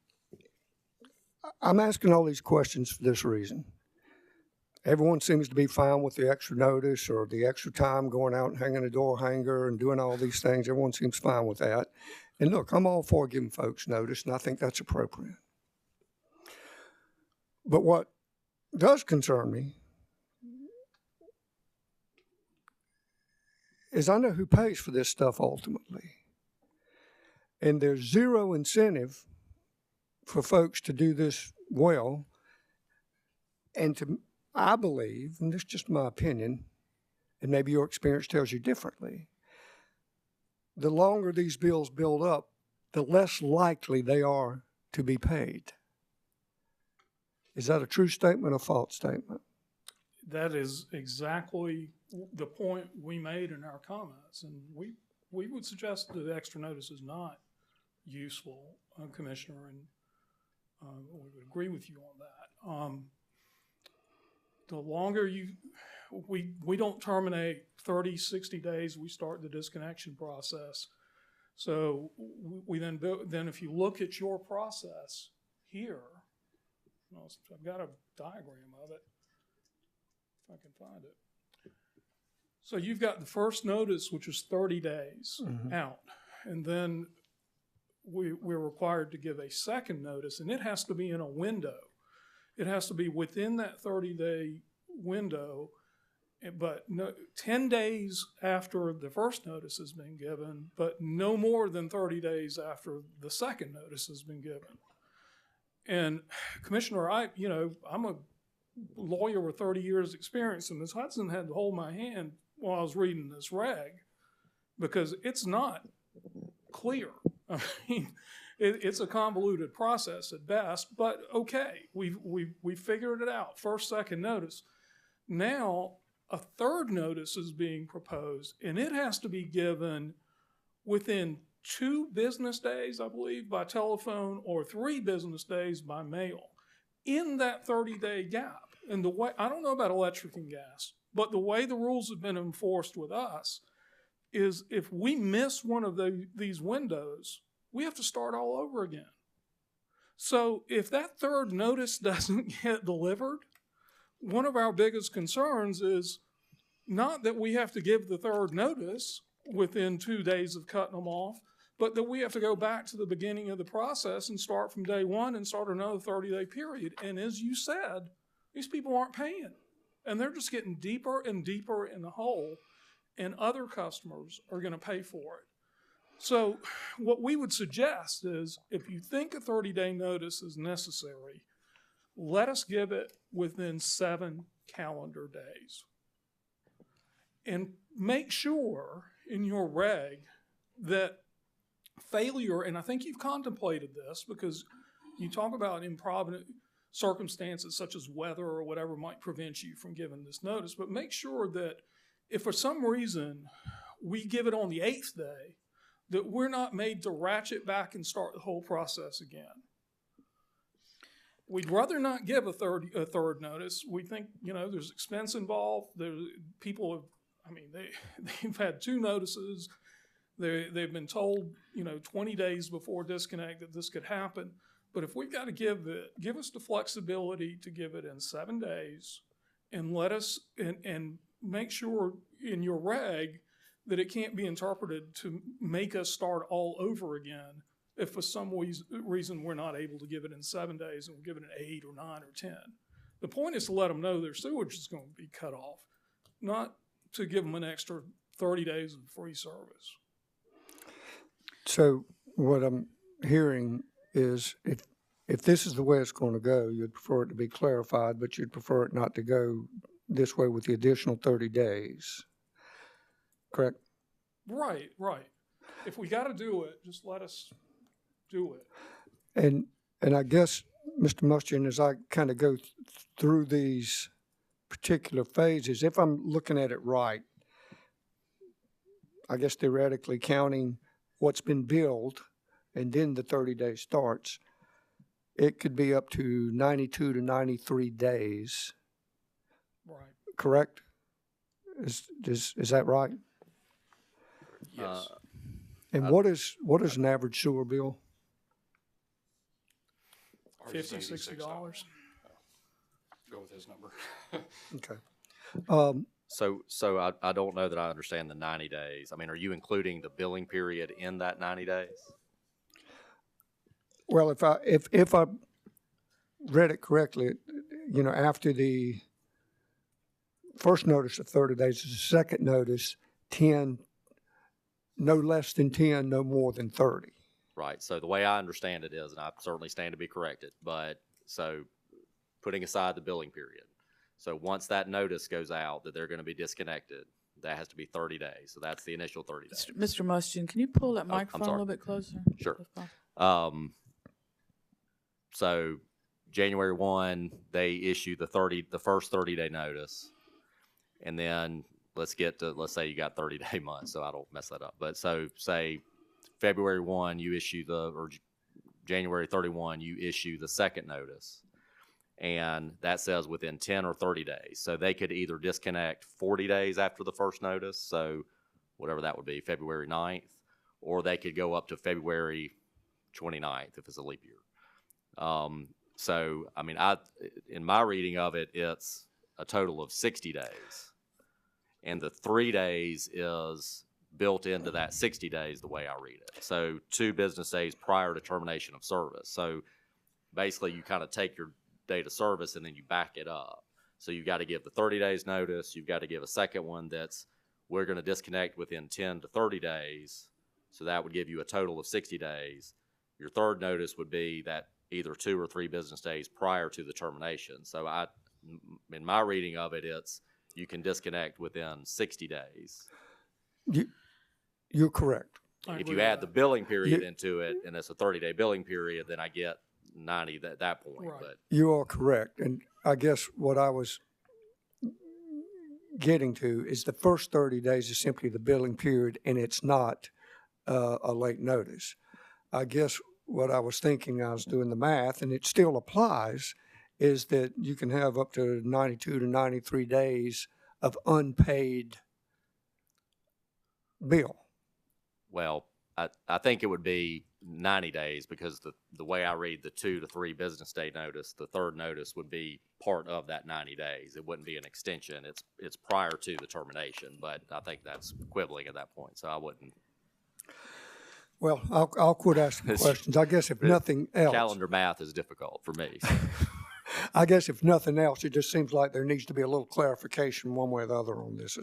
I'm asking all these questions for this reason. Everyone seems to be fine with the extra notice or the extra time going out and hanging a door hanger and doing all these things. Everyone seems fine with that. And look, I'm all for giving folks notice, and I think that's appropriate. But what does concern me is I know who pays for this stuff ultimately. And there's zero incentive for folks to do this well. And I believe, and this is just my opinion, and maybe your experience tells you differently, the longer these bills build up, the less likely they are to be paid. Is that a true statement or false statement? That is exactly the point we made in our comments, and we would suggest that the extra notice is not useful, Commissioner, and we would agree with you on that. The longer we don't terminate 30, 60 days, we start the disconnection process. So we then if you look at your process here, I've got a diagram of it, if I can find it. So you've got the first notice, which is 30 days out, and then we're required to give a second notice, and it has to be in a window. It has to be within that 30-day window, but 10 days after the first notice has been given, but no more than 30 days after the second notice has been given. And Commissioner, I'm a lawyer with 30 years experience, and Ms. Hudson had to hold my hand while I was reading this reg, because it's not clear. I mean, it's a convoluted process at best, but okay, we figured it out. First, second notice. Now, a third notice is being proposed, and it has to be given within 2 business days, I believe, by telephone, or 3 business days by mail, in that 30-day gap. And the way, I don't know about electric and gas, but the way the rules have been enforced with us is if we miss one of these windows, we have to start all over again. So if that third notice doesn't get delivered, one of our biggest concerns is not that we have to give the third notice within 2 days of cutting them off, but that we have to go back to the beginning of the process and start from day one and start another 30-day period. And as you said, these people aren't paying, and they're just getting deeper and deeper in the hole, and other customers are going to pay for it. So what we would suggest is, if you think a 30-day notice is necessary, let us give it within 7 calendar days. And make sure in your reg that failure, and I think you've contemplated this, because you talk about improvident circumstances such as weather or whatever might prevent you from giving this notice, but make sure that if for some reason we give it on the 8th day, that we're not made to ratchet back and start the whole process again. We'd rather not give a third notice. We think, there's expense involved. People have, they've had 2 notices. They've been told, 20 days before disconnect that this could happen. But if we've got to give us the flexibility to give it in 7 days, and let us, and make sure in your reg that it can't be interpreted to make us start all over again if for some reason we're not able to give it in 7 days and we'll give it in 8 or 9 or 10. The point is to let them know their sewage is going to be cut off, not to give them an extra 30 days of free service. So what I'm hearing is if this is the way it's going to go, you'd prefer it to be clarified, but you'd prefer it not to go this way with the additional 30 days. Correct? Right. If we got to do it, just let us do it. And I guess, Mr. Mustian, as I kind of go through these particular phases, if I'm looking at it right, I guess theoretically counting what's been billed and then the 30 days starts, it could be up to 92 to 93 days, Right. correct? Is that right? Yes. And what is an average sewer bill? Ours is $50, $60. Go with his number. Okay. So I don't know that I understand the 90 days. I mean, are you including the billing period in that 90 days? Well, if I read it correctly, you know, after the first notice of 30 days, the second notice, 10, no less than 10, no more than 30. Right. So the way I understand it is, and I certainly stand to be corrected, but so putting aside the billing period. So once that notice goes out that they're going to be disconnected, that has to be 30 days. So that's the initial 30 days. Mr. Mustian, can you pull that I'm microphone a sorry. little bit closer? Sure. if possible? So January 1, they issue the first 30-day notice. And then let's say you got 30-day months, so I don't mess that up. But so say February 1, you issue or January 31, you issue the second notice. And that says within 10 or 30 days. So they could either disconnect 40 days after the first notice, so whatever that would be, February 9th, or they could go up to February 29th if it's a leap year. So, I mean, in my reading of it, it's a total of 60 days. And the 3 days is built into that 60 days the way I read it. So 2 business days prior to termination of service. So basically you kind of take your date of service and then you back it up. So you've got to give the 30 days notice. You've got to give a second one that's we're going to disconnect within 10 to 30 days. So that would give you a total of 60 days. Your third notice would be that either 2 or 3 business days prior to the termination. So in my reading of it, it's you can disconnect within 60 days. You're correct. If you add the billing period into it and it's a 30-day billing period, then I get 90 at that point. Right. But You are correct. And I guess what I was getting to is the first 30 days is simply the billing period, and it's not a late notice. I guess what I was thinking, I was doing the math, and it still applies, is that you can have up to 92 to 93 days of unpaid bill. well, I think it would be 90 days because the way I read the 2 to 3 business day notice, the third notice would be part of that 90 days. It wouldn't be an extension. It's prior to the termination, but I think that's quibbling at that point, so I wouldn't. Well, I'll quit asking questions. I guess if nothing else, Calendar math is difficult for me. So. I guess if nothing else, it just seems like there needs to be a little clarification one way or the other on this.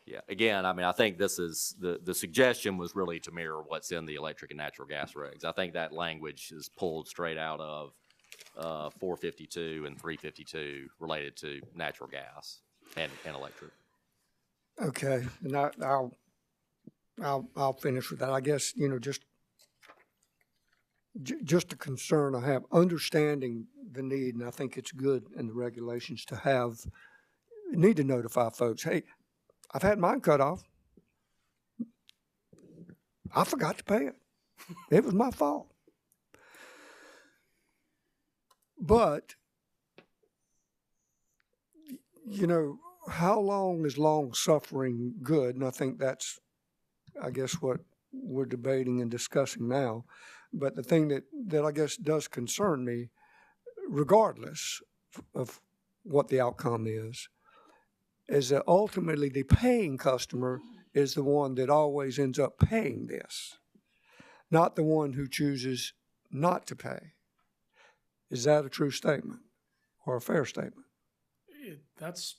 Yeah, again, I mean, I think this is, the suggestion was really to mirror what's in the electric and natural gas regs. I think that language is pulled straight out of 452 and 352 related to natural gas and electric. Okay, and I'll finish with that. I guess, you know, just a concern I have, understanding the need, and I think it's good in the regulations to need to notify folks, hey, I've had mine cut off. I forgot to pay it. It was my fault. But, you know, how long is long suffering good? And I think that's, I guess, what we're debating and discussing now. But the thing that I guess does concern me, regardless of what the outcome is that ultimately the paying customer is the one that always ends up paying this, not the one who chooses not to pay. Is that a true statement or a fair statement? That's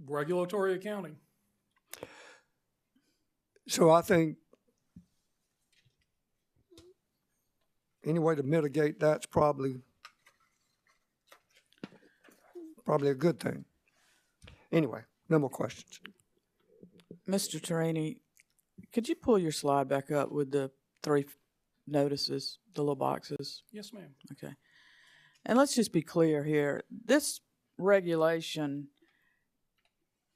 regulatory accounting. So I think any way to mitigate that's probably a good thing. Anyway, no more questions. Mr. Torini, could you pull your slide back up with the 3 notices, the little boxes? Yes, ma'am. Okay. And let's just be clear here. This regulation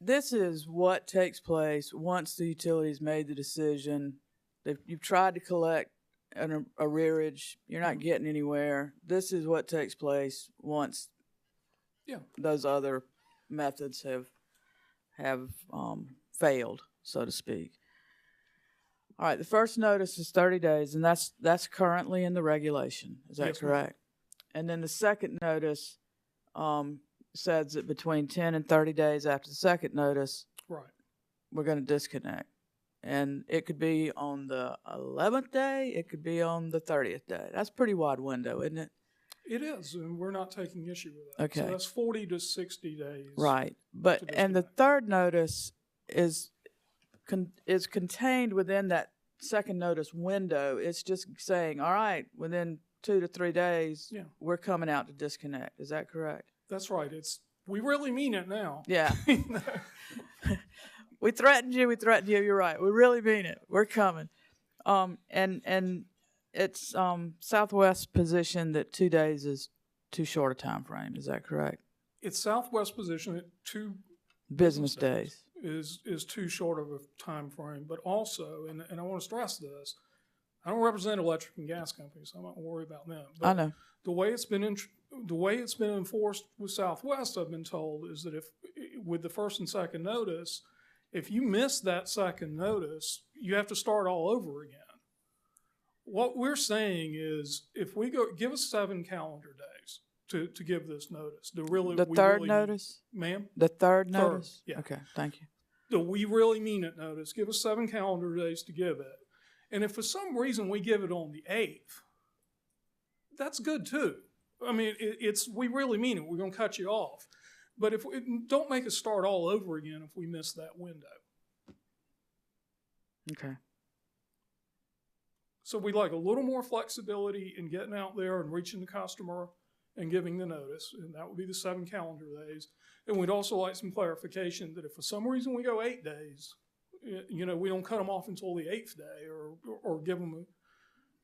this is what takes place once the utilities made the decision. You've tried to collect an arrearage, you're not getting anywhere. This is what takes place once those other methods have failed, so to speak. All right, the first notice is 30 days, and that's currently in the regulation. Is that Yes, ma'am. correct? And then the second notice says that between 10 and 30 days after the second notice, Right. we're going to disconnect. And it could be on the 11th day, it could be on the 30th day. That's a pretty wide window, isn't it? It is, and we're not taking issue with that. Okay. So that's 40 to 60 days. Right. But to and the disconnect. third notice is contained within that second notice window. It's just saying, all right, within 2 to 3 days, Yeah. we're coming out to disconnect. Is that correct? That's right. We really mean it now. Yeah. We threatened you. You're right. We really mean it. We're coming. And it's Southwest's position that 2 days is too short a time frame. Is that correct? It's Southwest position at 2 Business days. is too short of a time frame, but also, and I want to stress this, I don't represent electric and gas companies, so I'm not going to worry about them. But I know. the way it's been enforced with Southwest, I've been told, is that if with the first and second notice, if you miss that second notice, you have to start all over again. What we're saying is, if we give us 7 calendar days to give this notice, The we third really notice? ma'am. The third notice? yeah. Okay, thank you. The we really mean it notice. Give us 7 calendar days to give it. And if for some reason we give it on the 8th, that's good too. I mean, we really mean it. We're going to cut you off. But don't make us start all over again if we miss that window. Okay. So we'd like a little more flexibility in getting out there and reaching the customer and giving the notice, and that would be the 7 calendar days. And we'd also like some clarification that if for some reason we go 8 days, we don't cut them off until the 8th day or give them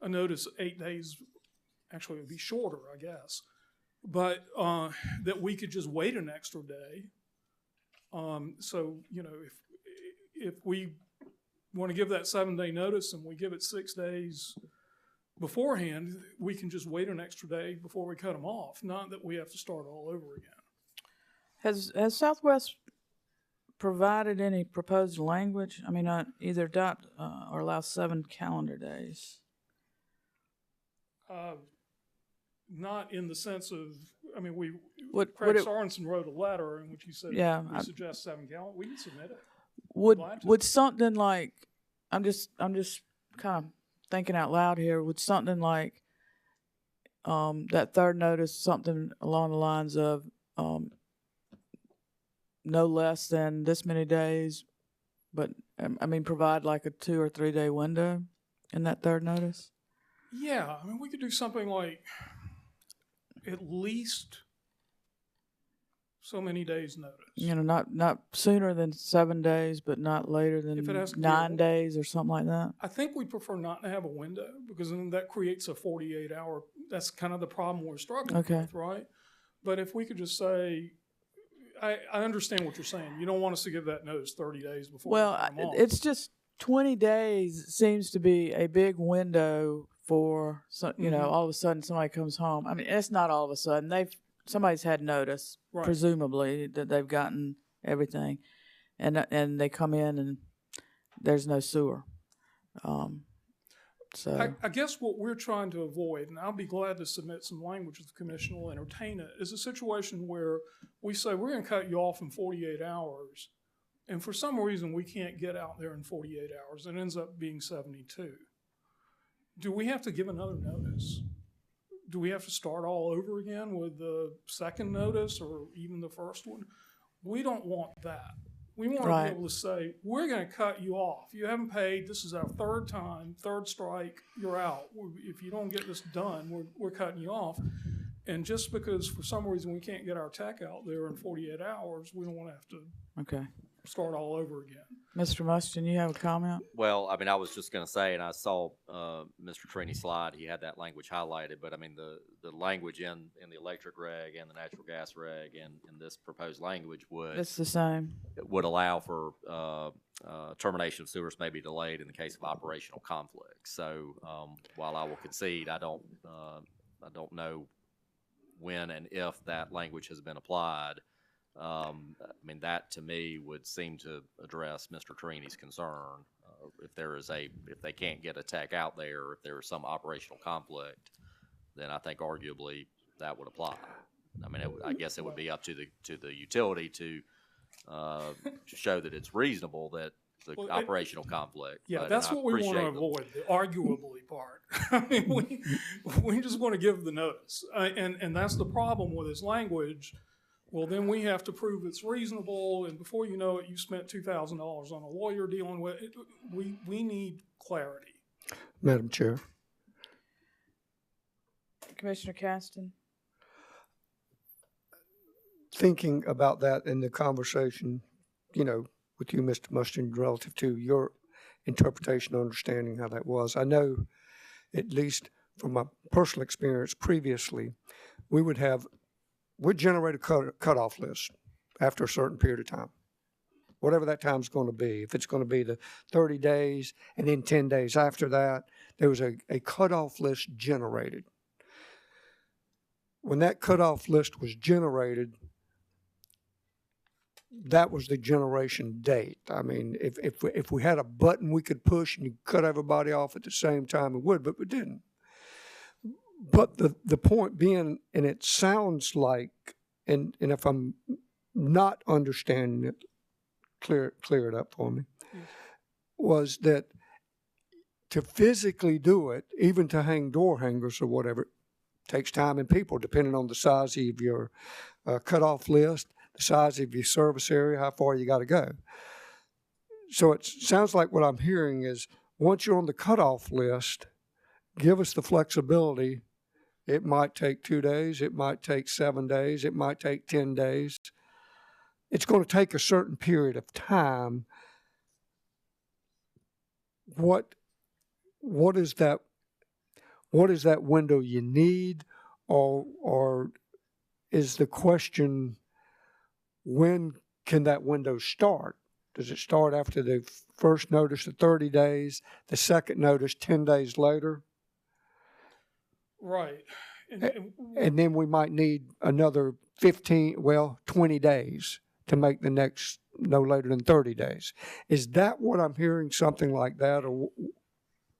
a notice 8 days. Actually, it would be shorter, I guess. But that we could just wait an extra day. So, if we want to give that 7-day notice and we give it 6 days beforehand, we can just wait an extra day before we cut them off, not that we have to start all over again. Has Southwest provided any proposed language? I mean, either adopt or allow 7 calendar days. Not in the sense of, I mean, would Craig it- Sorensen wrote a letter in which he said, Yeah, we I- suggest 7 calendar. We can submit it. Would to. would something like I'm just kind of thinking out loud here. Would something like that third notice, something along the lines of no less than this many days, but I mean provide like a 2 or 3 day window in that third notice? Yeah, I mean, we could do something like at least so many days notice. Not sooner than 7 days, but not later than If it has to be 9 days or something like that. I think we prefer not to have a window because then that creates a 48-hour. That's kind of the problem we're struggling with, right? But if we could just say, I understand what you're saying. You don't want us to give that notice 30 days before. Well, it's just 20 days seems to be a big window for all of a sudden somebody comes home. I mean, it's not all of a sudden. Somebody's had notice, Right. presumably, that they've gotten everything, and they come in and there's no sewer. So I guess what we're trying to avoid, and I'll be glad to submit some language if the commission will entertain it, is a situation where we say we're going to cut you off in 48 hours, and for some reason we can't get out there in 48 hours. It ends up being 72. Do we have to give another notice? Do we have to start all over again with the second notice or even the first one? We don't want that. We want to be able to say, we're going to cut you off. You haven't paid. This is our third time, third strike. You're out. If you don't get this done, we're cutting you off. And just because for some reason we can't get our tech out there in 48 hours, we don't want to have to start all over again. Mr. Mustin, you have a comment? Well, I mean, I was just going to say, and I saw Mr. Trini's slide, he had that language highlighted, but I mean, the language in the electric reg and the natural gas reg and in this proposed language It's the same. would allow for termination of sewers may be delayed in the case of operational conflict. So while I will concede, I don't know when and if that language has been applied. I mean, that to me would seem to address Mr. Trini's concern. If they can't get a tech out there, if there is some operational conflict, then I think arguably that would apply. I mean, I guess it would be up to the utility to show that it's reasonable that the operational conflict. Yeah, that's what we want to avoid, the arguably part. I mean, we just want to give the notice. And that's the problem with this language. Well, then we have to prove it's reasonable, and before you know it, you spent $2,000 on a lawyer dealing with it. We need clarity. Madam Chair. Commissioner Caston? Thinking about that in the conversation, with you, Mr. Mustin, relative to your interpretation, understanding how that was. I know, at least from my personal experience previously, we'd generate a cutoff list after a certain period of time, whatever that time's going to be. If it's going to be the 30 days and then 10 days after that, there was a cutoff list generated. When that cutoff list was generated, that was the generation date. I mean, if we had a button we could push and you cut everybody off at the same time, it would, but we didn't. But the point being, and it sounds like, and if I'm not understanding it, clear it up for me, was that to physically do it, even to hang door hangers or whatever, takes time and people, depending on the size of your cutoff list, the size of your service area, how far you got to go. So it sounds like what I'm hearing is once you're on the cutoff list, give us the flexibility. It might take 2 days. It might take 7 days. It might take 10 days. It's going to take a certain period of time. What is that window you need, or is the question, when can that window start? Does it start after the first notice of 30 days, the second notice 10 days later? Right. And then we might need another 20 days to make the next no later than 30 days. Is that what I'm hearing, something like that, or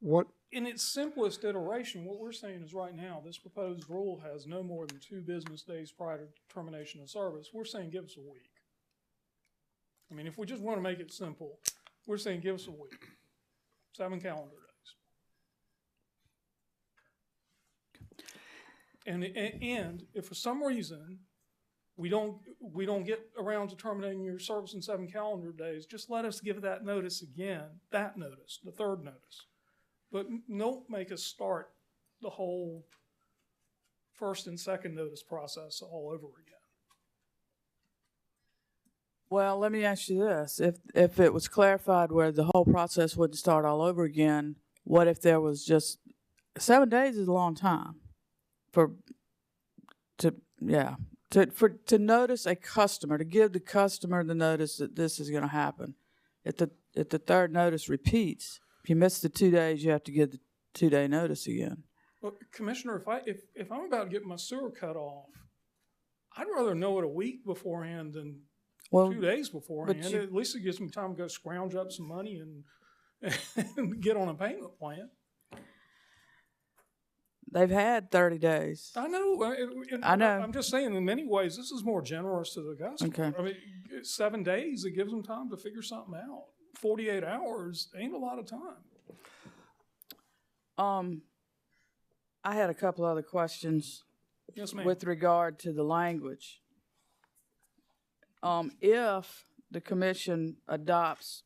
what? In its simplest iteration, what we're saying is right now, this proposed rule has no more than 2 business days prior to termination of service. We're saying give us a week. I mean, if we just want to make it simple, we're saying give us a week, 7 calendar days. And if for some reason we don't get around to terminating your service in 7 calendar days, just let us give that notice again, that notice, the third notice. But don't make us start the whole first and second notice process all over again. Well, let me ask you this. If it was clarified where the whole process wouldn't start all over again, what if there was just 7 days is a long time to notice a customer, to give the customer the notice that this is going to happen. If the third notice repeats, if you miss the 2 days, you have to give the 2-day notice again. Well, Commissioner, if I'm about to get my sewer cut off, I'd rather know it a week beforehand than 2 days beforehand. At least it gives me time to go scrounge up some money and get on a payment plan. They've had 30 days. I know. I know. I'm just saying, in many ways, this is more generous to the customer. Okay. I mean, 7 days, it gives them time to figure something out. 48 hours ain't a lot of time. I had a couple other questions. Yes, ma'am. With regard to the language. If the commission adopts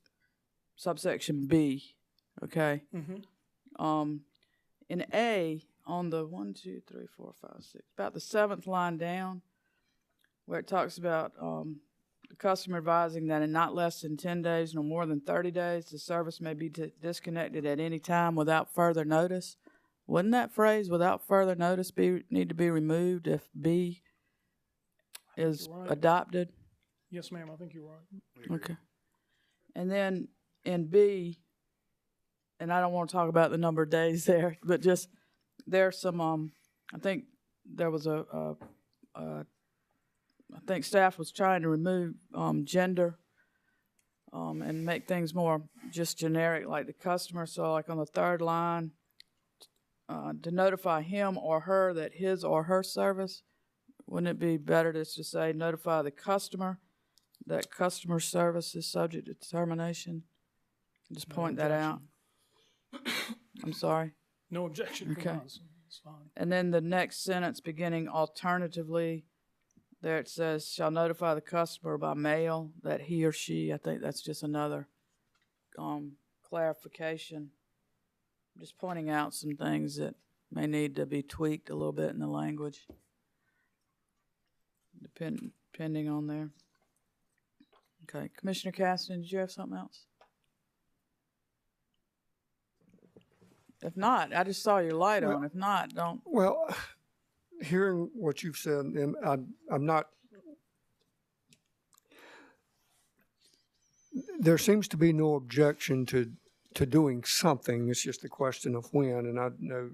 subsection B, okay? Mm-hmm. In A, on the 1, 2, 3, 4, 5, 6, about the 7th line down, where it talks about the customer advising that in not less than 10 days, no more than 30 days, the service may be disconnected at any time without further notice. Wouldn't that phrase, without further notice, need to be removed if B is you're right. adopted? Yes, ma'am, I think you're right. We agree. Okay. And then in B, and I don't want to talk about the number of days there, but just there's some, I think there was I think staff was trying to remove gender and make things more just generic, like the customer. So like on the third line, to notify him or her that his or her service, wouldn't it be better to just say notify the customer that customer service is subject to termination? Just No point that out. objection. I'm sorry. No objection Okay. from us. It's fine. And then the next sentence beginning alternatively, there it says, shall notify the customer by mail that he or she, I think that's just another clarification. Just pointing out some things that may need to be tweaked a little bit in the language. Depending on there. Okay, Commissioner Caston, did you have something else? If not, I just saw your light on. If not, don't. Well, hearing what you've said, and I'm not, there seems to be no objection to doing something. It's just a question of when, and I know,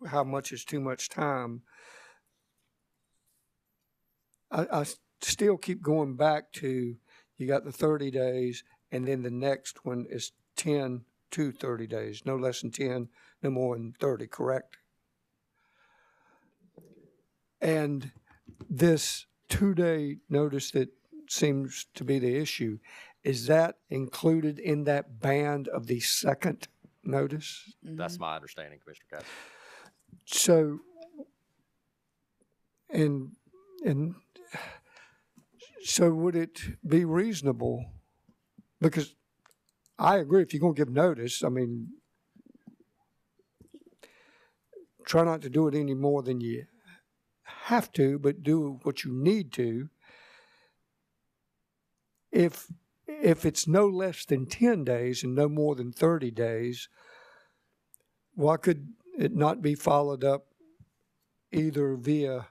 how much is too much time. I still keep going back to, you got the 30 days, and then the next one is 10 to 30 days, no less than 10, no more than 30, correct? And this 2-day notice that seems to be the issue, is that included in that band of the second notice? That's my understanding, Commissioner Cassidy. So, and so would it be reasonable, because I agree, if you're going to give notice, I mean, try not to do it any more than you have to, but do what you need to. If it's no less than 10 days and no more than 30 days, why could it not be followed up either via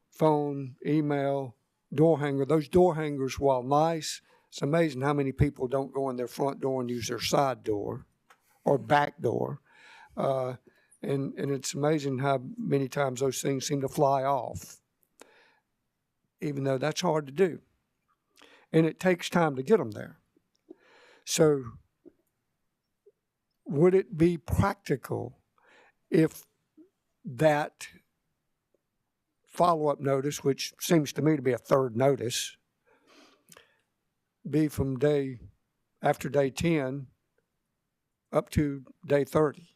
phone, email, door hanger? Those door hangers, while nice, it's amazing how many people don't go in their front door and use their side door or back door. And it's amazing how many times those things seem to fly off, even though that's hard to do. And it takes time to get them there. So would it be practical if that follow-up notice, which seems to me to be a third notice, be from after day 10 up to day 30?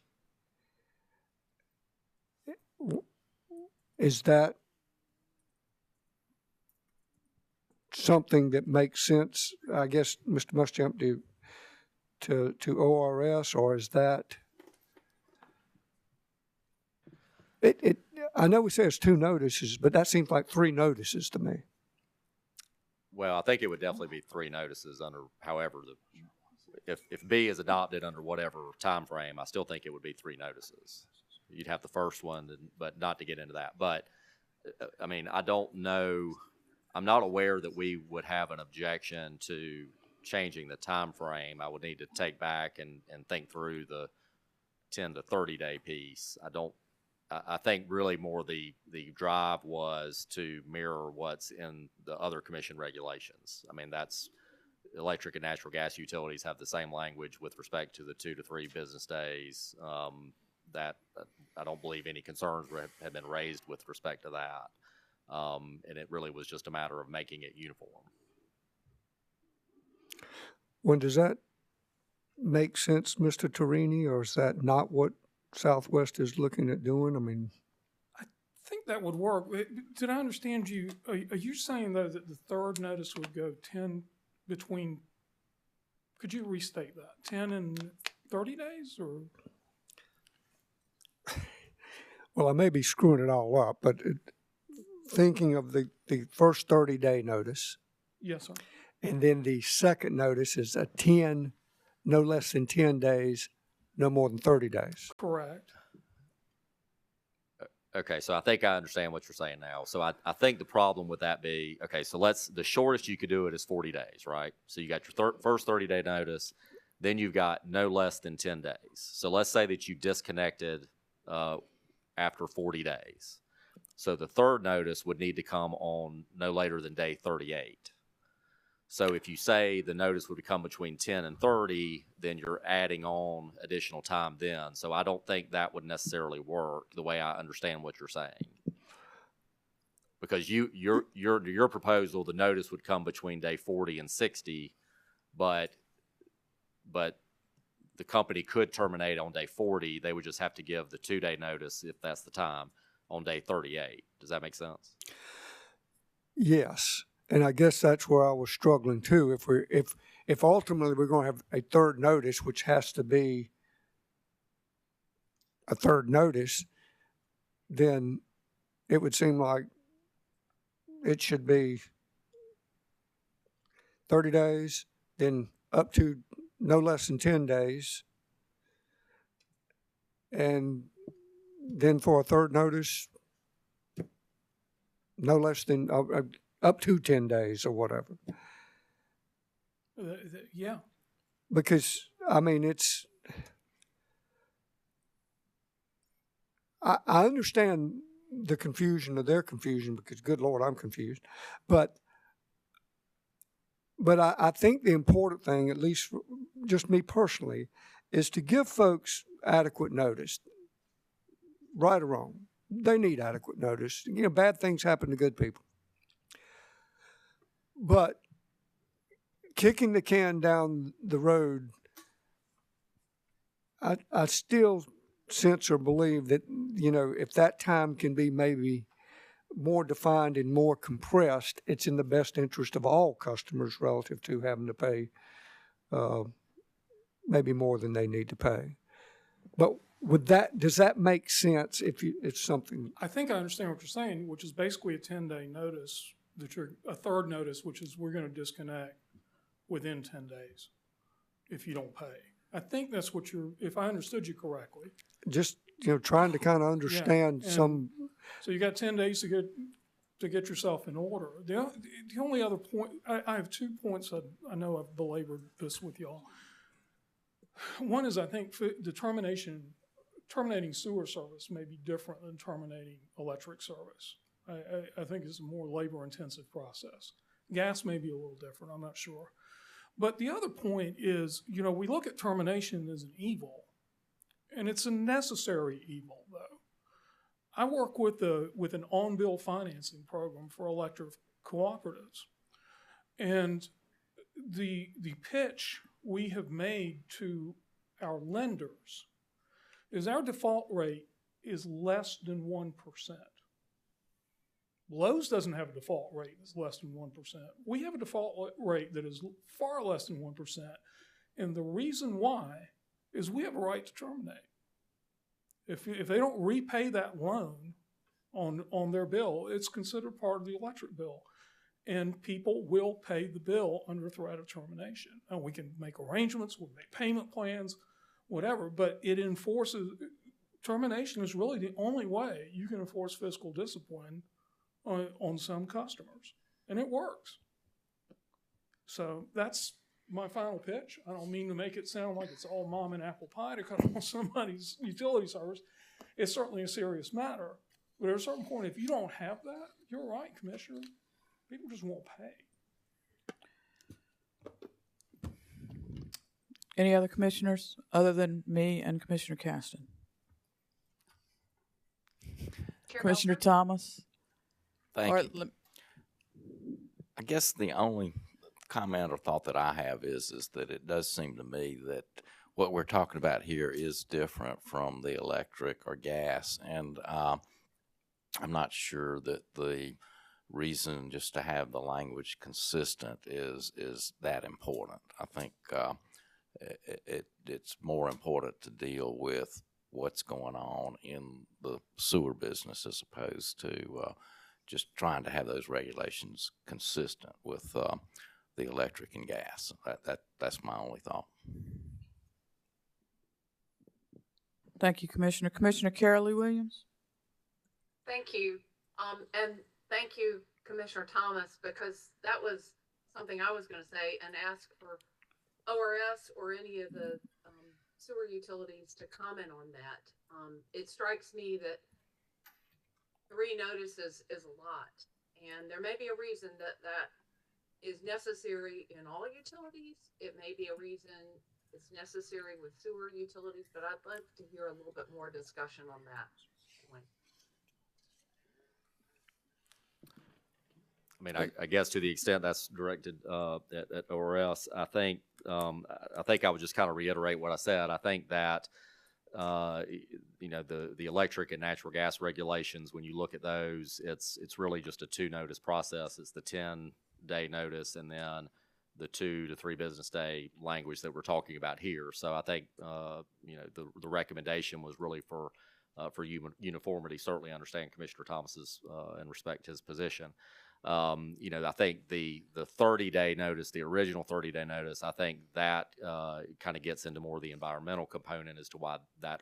Is that something that makes sense, I guess, Mr. Muschamp, to ORS, or is that I know we say it's 2 notices, but that seems like 3 notices to me. Well, I think it would definitely be 3 notices under however if B is adopted under whatever time frame, I still think it would be 3 notices. You'd have the first one, but not to get into that. But I mean, I don't know. I'm not aware that we would have an objection to changing the time frame. I would need to take back and think through the 10 to 30 day piece. I think really more the drive was to mirror what's in the other commission regulations. I mean, that's electric and natural gas utilities have the same language with respect to the 2 to 3 business days. That I don't believe any concerns have been raised with respect to that. And it really was just a matter of making it uniform. Well, does that make sense, Mr. Torini, or is that not what Southwest is looking at doing? I mean, I think that would work. Did I understand you? Are you saying, though, that the third notice would go 10 between, could you restate that, 10 and 30 days, or? Well, I may be screwing it all up, but thinking of the first 30-day notice, Yes, sir. And then the second notice is no less than 10 days, no more than 30 days. Correct. Okay, so I think I understand what you're saying now. So I think the problem with that be, okay, so the shortest you could do it is 40 days, right? So you got your first 30-day notice, then you've got no less than 10 days. So let's say that you disconnected after 40 days. So the third notice would need to come on no later than day 38. So if you say the notice would come between 10 and 30, then you're adding on additional time then. So I don't think that would necessarily work the way I understand what you're saying. Because your proposal, the notice would come between day 40 and 60, but the company could terminate on day 40. They would just have to give the 2-day notice, if that's the time, on day 38. Does that make sense? Yes. And I guess that's where I was struggling too. If ultimately we're going to have a third notice, which has to be a third notice, then it would seem like it should be 30 days, then up to no less than 10 days. And then for a third notice, no less than up to 10 days or whatever. Yeah. Because, I mean, I understand the confusion of their confusion because, good Lord, I'm confused. But I think the important thing, at least for just me personally, is to give folks adequate notice, right or wrong. They need adequate notice. You know, bad things happen to good people. But kicking the can down the road, I still sense or believe that, you know, if that time can be maybe more defined and more compressed, it's in the best interest of all customers relative to having to pay maybe more than they need to pay. But does that make sense if it's something? I think I understand what you're saying, which is basically a 10-day notice, a third notice, which is we're going to disconnect within 10 days if you don't pay. I think that's what if I understood you correctly. Just, you know, trying to kind of understand some. So you got 10 days to get yourself in order. The only other point, I have 2 points. I know I've belabored this with y'all. One is I think terminating sewer service may be different than terminating electric service. I think it's a more labor-intensive process. Gas may be a little different, I'm not sure. But the other point is, you know, we look at termination as an evil, and it's a necessary evil, though. I work with an on-bill financing program for electric cooperatives, and the pitch we have made to our lenders is our default rate is less than 1%. Lowe's doesn't have a default rate that's less than 1%. We have a default rate that is far less than 1%. And the reason why is we have a right to terminate. If they don't repay that loan on their bill, it's considered part of the electric bill. And people will pay the bill under threat of termination. And we can make arrangements, we'll make payment plans, whatever, but it enforces, termination is really the only way you can enforce fiscal discipline on some customers. And it works. So that's my final pitch. I don't mean to make it sound like it's all mom and apple pie to cut off somebody's utility service. It's certainly a serious matter. But at a certain point, if you don't have that, you're right, Commissioner. People just won't pay. Any other commissioners other than me and Commissioner Caston? Commissioner Thomas? Thank you. I guess the only comment or thought that I have is that it does seem to me that what we're talking about here is different from the electric or gas, and I'm not sure that the reason just to have the language consistent is that important. I think it's more important to deal with what's going on in the sewer business as opposed to just trying to have those regulations consistent with the electric and gas. That's my only thought. Thank you, Commissioner. Commissioner Carol Lee Williams? Thank you. And thank you, Commissioner Thomas, because that was something I was going to say and ask for ORS or any of the sewer utilities to comment on that. It strikes me that 3 notices is a lot, and there may be a reason that that is necessary in all utilities. It may be a reason it's necessary with sewer utilities, but I'd like to hear a little bit more discussion on that point. I mean, I guess to the extent that's directed at ORS, I think I would just kind of reiterate what I said. I think that you know, the electric and natural gas regulations, when you look at those, it's really just a 2-notice process. It's the 10-day notice and then the 2 to 3 business day language that we're talking about here. So I think you know, the recommendation was really for uniformity. Certainly understand Commissioner Thomas's and respect his position. You know, I think the 30-day notice, the original 30-day notice, I think that kind of gets into more of the environmental component as to why that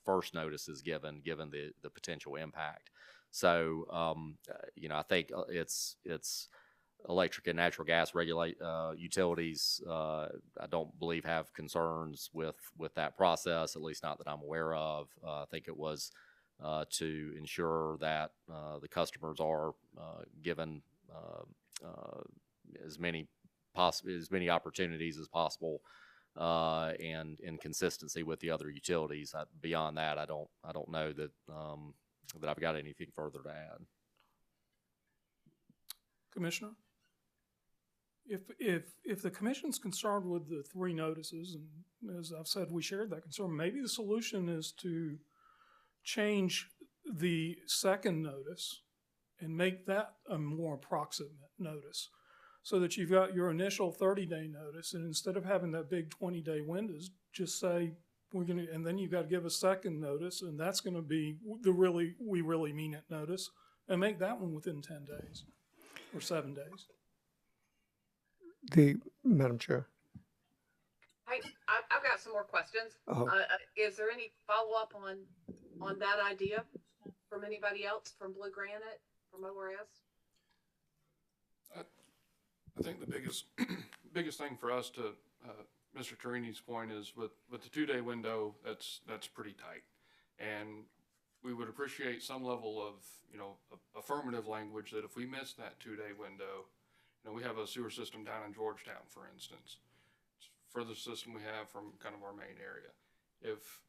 first notice is given the potential impact. So, you know, I think it's electric and natural gas utilities. I don't believe have concerns with that process, at least not that I'm aware of. I think it was to ensure that the customers are given as many opportunities as possible, and in consistency with the other utilities. Beyond that, I don't know that that I've got anything further to add. Commissioner, if the commission's concerned with the 3 notices, and as I've said, we shared that concern, maybe the solution is to change the second notice and make that a more approximate notice, so that you've got your initial 30-day notice, and instead of having that big 20-day windows, just say and then you've got to give a second notice, and that's going to be we really mean it notice, and make that one within 10 days or 7 days. Madam Chair. I've got some more questions. Is there any follow-up on that idea from anybody else, from Blue Granite, from ORS? I think the biggest thing for us to Mr. Torini's point is with the 2-day window, that's pretty tight, and we would appreciate some level of, you know, affirmative language that if we miss that 2-day window, you know, we have a sewer system down in Georgetown, for instance. It's the furthest system we have from kind of our main area. If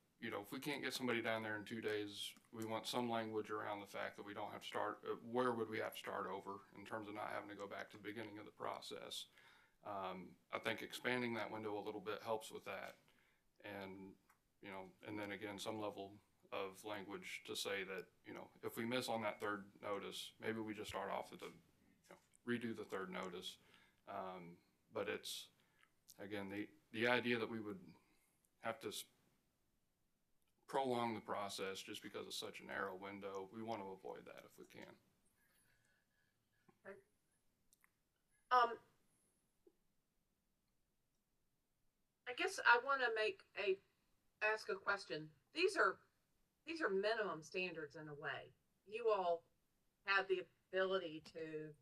we can't get somebody down there in 2 days, we want some language around the fact that we don't have to start, where would we have to start over in terms of not having to go back to the beginning of the process. I think expanding that window a little bit helps with that. And, you know, and then again, some level of language to say that, you know, if we miss on that 3rd notice, maybe we just start off at redo the 3rd notice. But it's, again, the idea that we would have to prolong the process just because of such a narrow window, we want to avoid that if we can. Okay. I guess I want to ask a question. These are minimum standards in a way. You all have the ability to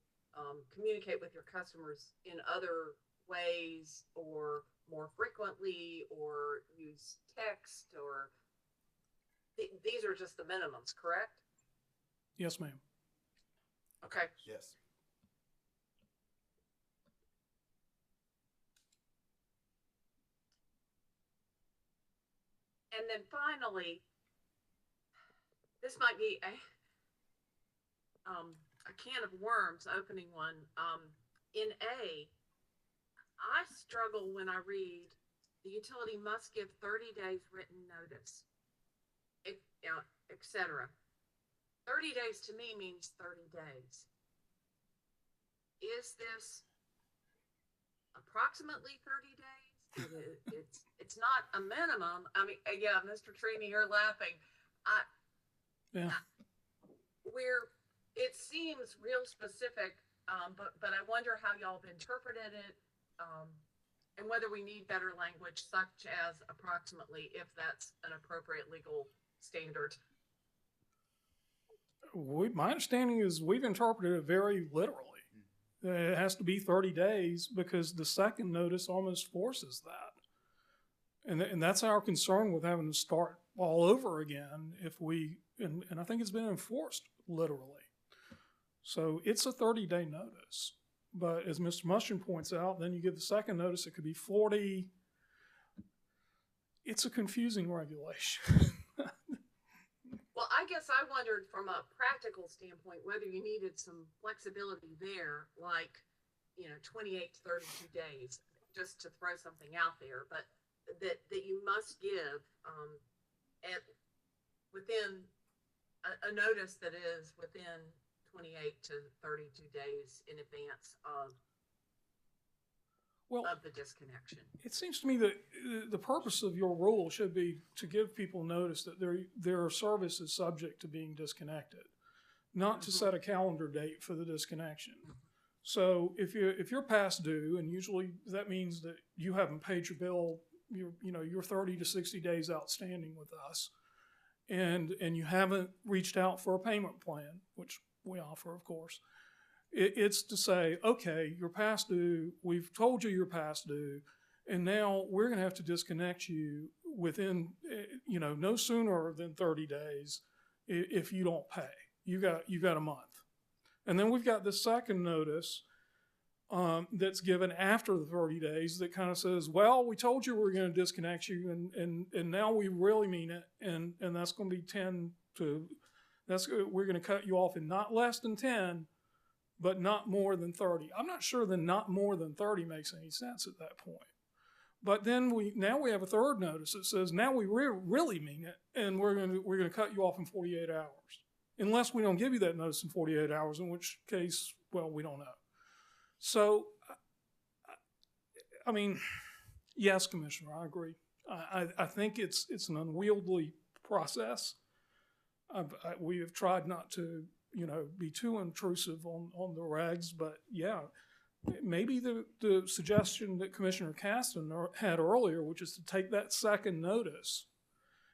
communicate with your customers in other ways, or more frequently, or use text, or these are just the minimums, correct? Yes, ma'am. Okay. Yes. And then finally, this might be a can of worms, opening one. In A, I struggle when I read the utility must give 30 days written notice, etc. 30 days to me means 30 days. Is this approximately 30 days? It's not a minimum. I mean, yeah, Mr. Trini, you're laughing. it seems real specific, but I wonder how y'all have interpreted it, and whether we need better language such as approximately, if that's an appropriate legal standard. My understanding is we've interpreted it very literally. It has to be 30 days because the second notice almost forces that. And that's our concern with having to start all over again if we, and I think it's been enforced literally. So it's a 30-day notice. But as Mr. Mushroom points out, then you give the second notice, it could be 40. It's a confusing regulation. Well, I guess I wondered from a practical standpoint whether you needed some flexibility there, like, 28 to 32 days, just to throw something out there, but that you must give within a notice that is within 28 to 32 days in advance of the disconnection. It seems to me that the purpose of your rule should be to give people notice that their service is subject to being disconnected, not to set a calendar date for the disconnection. So if you're past due, and usually that means that you haven't paid your bill, you're 30 to 60 days outstanding with us, and you haven't reached out for a payment plan, which we offer, of course. It's to say, okay, you're past due, we've told you you're past due, and now we're going to have to disconnect you within, no sooner than 30 days if you don't pay. You got a month. And then we've got the second notice that's given after the 30 days that kind of says, well, we told you we were going to disconnect you, and now we really mean it, and that's going to be we're going to cut you off in not less than 10, but not more than 30. I'm not sure that not more than 30 makes any sense at that point. But then we have a third notice that says now we really mean it, and we're going to cut you off in 48 hours, unless we don't give you that notice in 48 hours, in which case, well, we don't know. So, I mean, yes, Commissioner, I agree. I think it's an unwieldy process. We have tried not to be too intrusive on the regs, but yeah, maybe the suggestion that Commissioner Caston had earlier, which is to take that second notice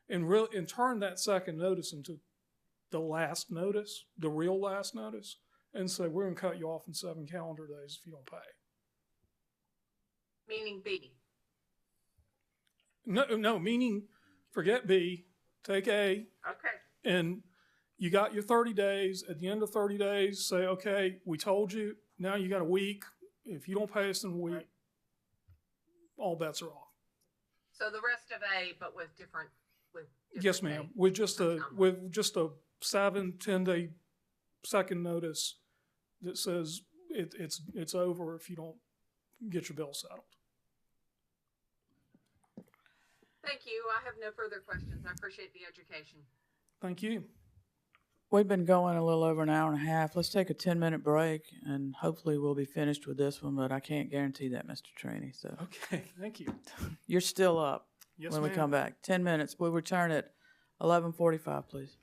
and turn that second notice into the last notice, the real last notice, and say, we're going to cut you off in 7 calendar days if you don't pay. Meaning B. No, meaning forget B, take A. Okay. And you got your 30 days. At the end of 30 days, say, okay, we told you. Now you got a week. If you don't pay us in a week, all bets are off. So the rest of A, but with different Yes, ma'am. With just a 7-10 day second notice that says it's over if you don't get your bill settled. Thank you. I have no further questions. I appreciate the education. Thank you. We've been going a little over an hour and a half. Let's take a 10-minute break, and hopefully we'll be finished with this one, but I can't guarantee that, Mr. Trini. So Okay, thank you. you're still up Yes, when ma'am. we come back. 10 minutes. We'll return at 11:45, please.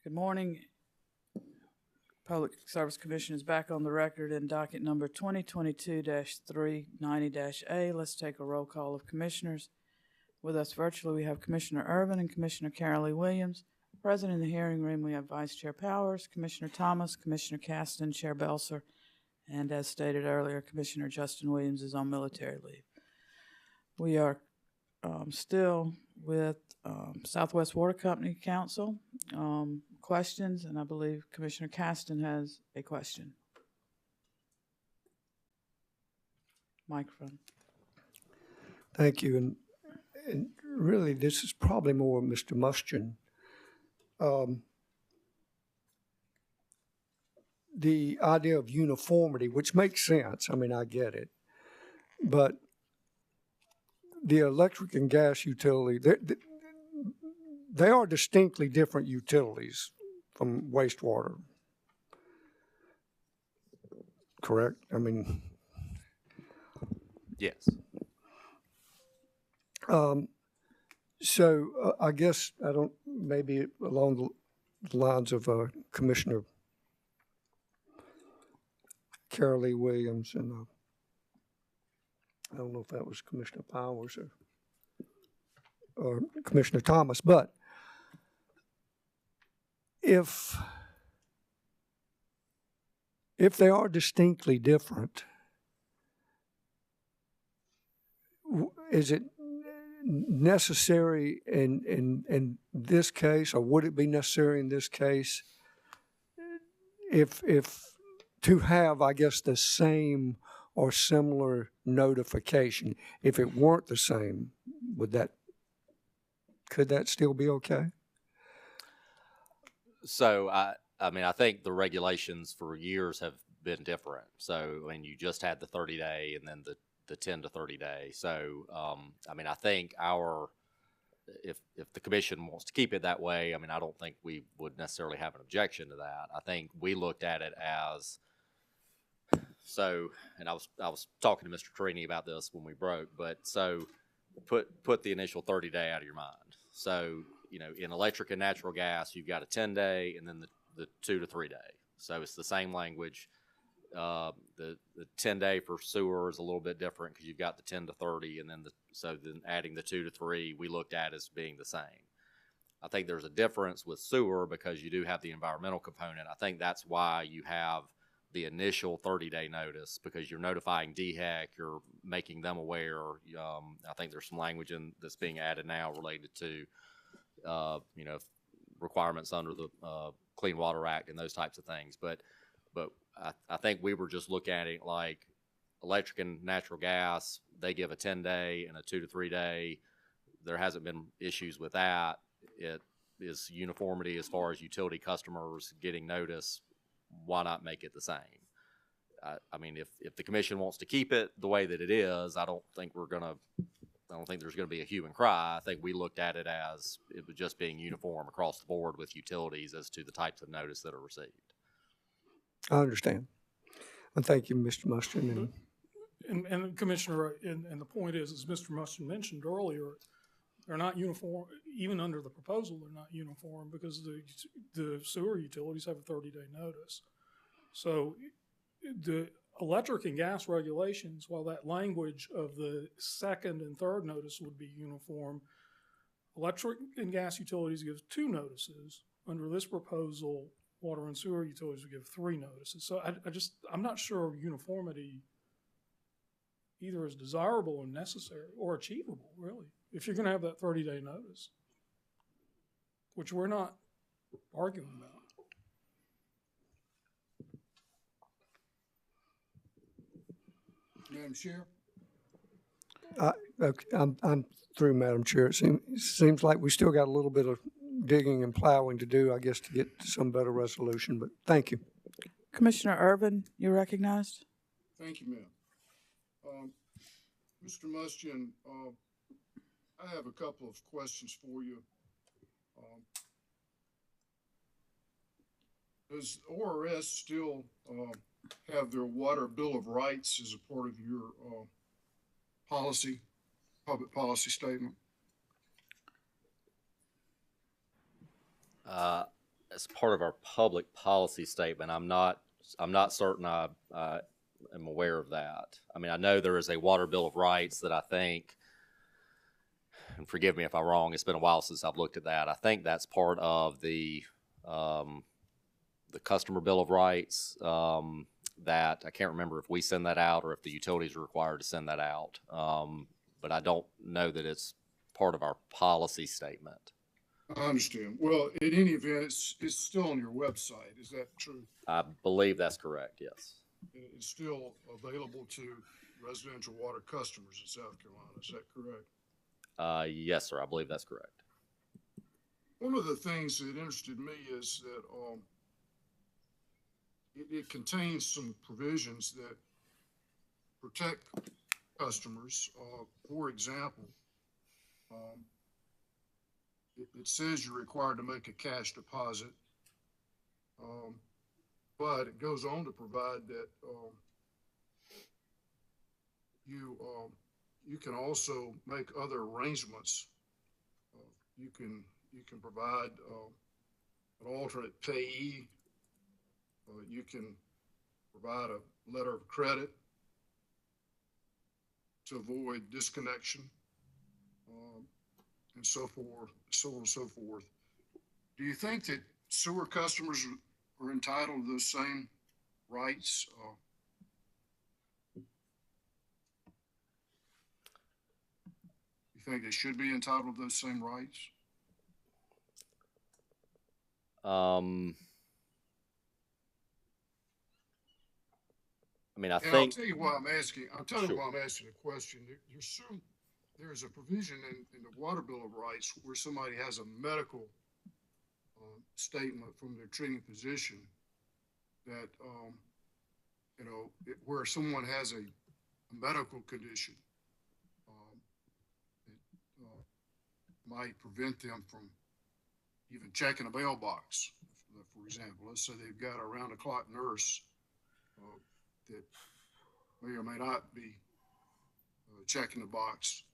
Good morning. Public Service Commission is back on the record in docket number 2022-390-A. Let's take a roll call of commissioners. With us virtually, we have Commissioner Irvin and Commissioner Carolee Williams. Present in the hearing room, we have Vice Chair Powers, Commissioner Thomas, Commissioner Caston, Chair Belser, and as stated earlier, Commissioner Justin Williams is on military leave. We are still with Southwest Water Company Council. Questions, and I believe Commissioner Caston has a question. Microphone. Thank you. And really, this is probably more Mr. Mustian. The idea of uniformity, which makes sense. I mean, I get it. But the electric and gas utility, they are distinctly different utilities from wastewater. Correct? I mean, Yes. So I guess maybe along the lines of Commissioner Carolee Williams and I don't know if that was Commissioner Powers or Commissioner Thomas, but if they are distinctly different, is it necessary in this case, or would it be necessary in this case if to have, I guess, the same or similar notification? If it weren't the same, could that still be okay? So I mean, I think the regulations for years have been different. So, I mean, you just had the 30-day and then the 10 to 30 day. So, I mean, I think if the commission wants to keep it that way, I mean, I don't think we would necessarily have an objection to that. I think we looked at it as, so, and I was talking to Mr. Torini about this when we broke, but so put the initial 30-day out of your mind. So, you know, in electric and natural gas, you've got a 10-day and then the 2 to 3 day. So it's the same language. The 10-day for sewer is a little bit different because you've got the 10 to 30, and then then adding the 2 to 3 we looked at as being the same. I think there's a difference with sewer because you do have the environmental component. I think that's why you have the initial 30-day notice, because you're notifying DHEC, you're making them aware. I think there's some language that's being added now related to you know, requirements under the Clean Water Act and those types of things, but I think we were just looking at it like electric and natural gas, they give a 10-day and a 2 to 3 day. There hasn't been issues with that. It is uniformity as far as utility customers getting notice. Why not make it the same? I mean, if the commission wants to keep it the way that it is, I don't think there's going to be a hue and cry. I think we looked at it as it was just being uniform across the board with utilities as to the types of notice that are received. I understand. And thank you, Mr. Mustian. And Commissioner, and the point is, as Mr. Mustian mentioned earlier, they're not uniform, even under the proposal, they're not uniform because the sewer utilities have a 30-day notice. So the electric and gas regulations, while that language of the second and third notice would be uniform, electric and gas utilities give 2 notices. Under this proposal, water and sewer utilities would give 3 notices. So I'm not sure uniformity either is desirable or necessary or achievable, really, if you're going to have that 30-day notice, which we're not arguing about. Madam Chair? Okay, I'm through, Madam Chair. It seems like we still got a little bit of digging and plowing to do, I guess, to get to some better resolution, but thank you. Commissioner Irvin, you're recognized. Thank you, ma'am. Mr. Mustian, I have a couple of questions for you. Does ORS still have their water bill of rights as a part of your public policy statement? as part of our public policy statement, I'm not certain I am aware of that. I mean, I know there is a water bill of rights that I think, and forgive me if I'm wrong, it's been a while since I've looked at that. I think that's part of the customer bill of rights, that I can't remember if we send that out or if the utilities are required to send that out. But I don't know that it's part of our policy statement. I understand. Well, in any event, it's still on your website. Is that true? I believe that's correct, yes. It's still available to residential water customers in South Carolina. Is that correct? Yes, sir. I believe that's correct. One of the things that interested me is that it contains some provisions that protect customers. For example, it says you're required to make a cash deposit, but it goes on to provide that you can also make other arrangements. You can provide an alternate payee. You can provide a letter of credit to avoid disconnection, and so forth, so on and so forth. Do you think that sewer customers are entitled to those same rights? You think they should be entitled to those same rights? I mean, I And think. I'll tell you why I'm asking. I'll tell you Sure. why I'm asking the question. There's a provision in the Water Bill of Rights where somebody has a medical statement from their treating physician that where someone has a medical condition that might prevent them from even checking a mailbox. For example, let's say they've got a round-the-clock nurse that may or may not be checking the box.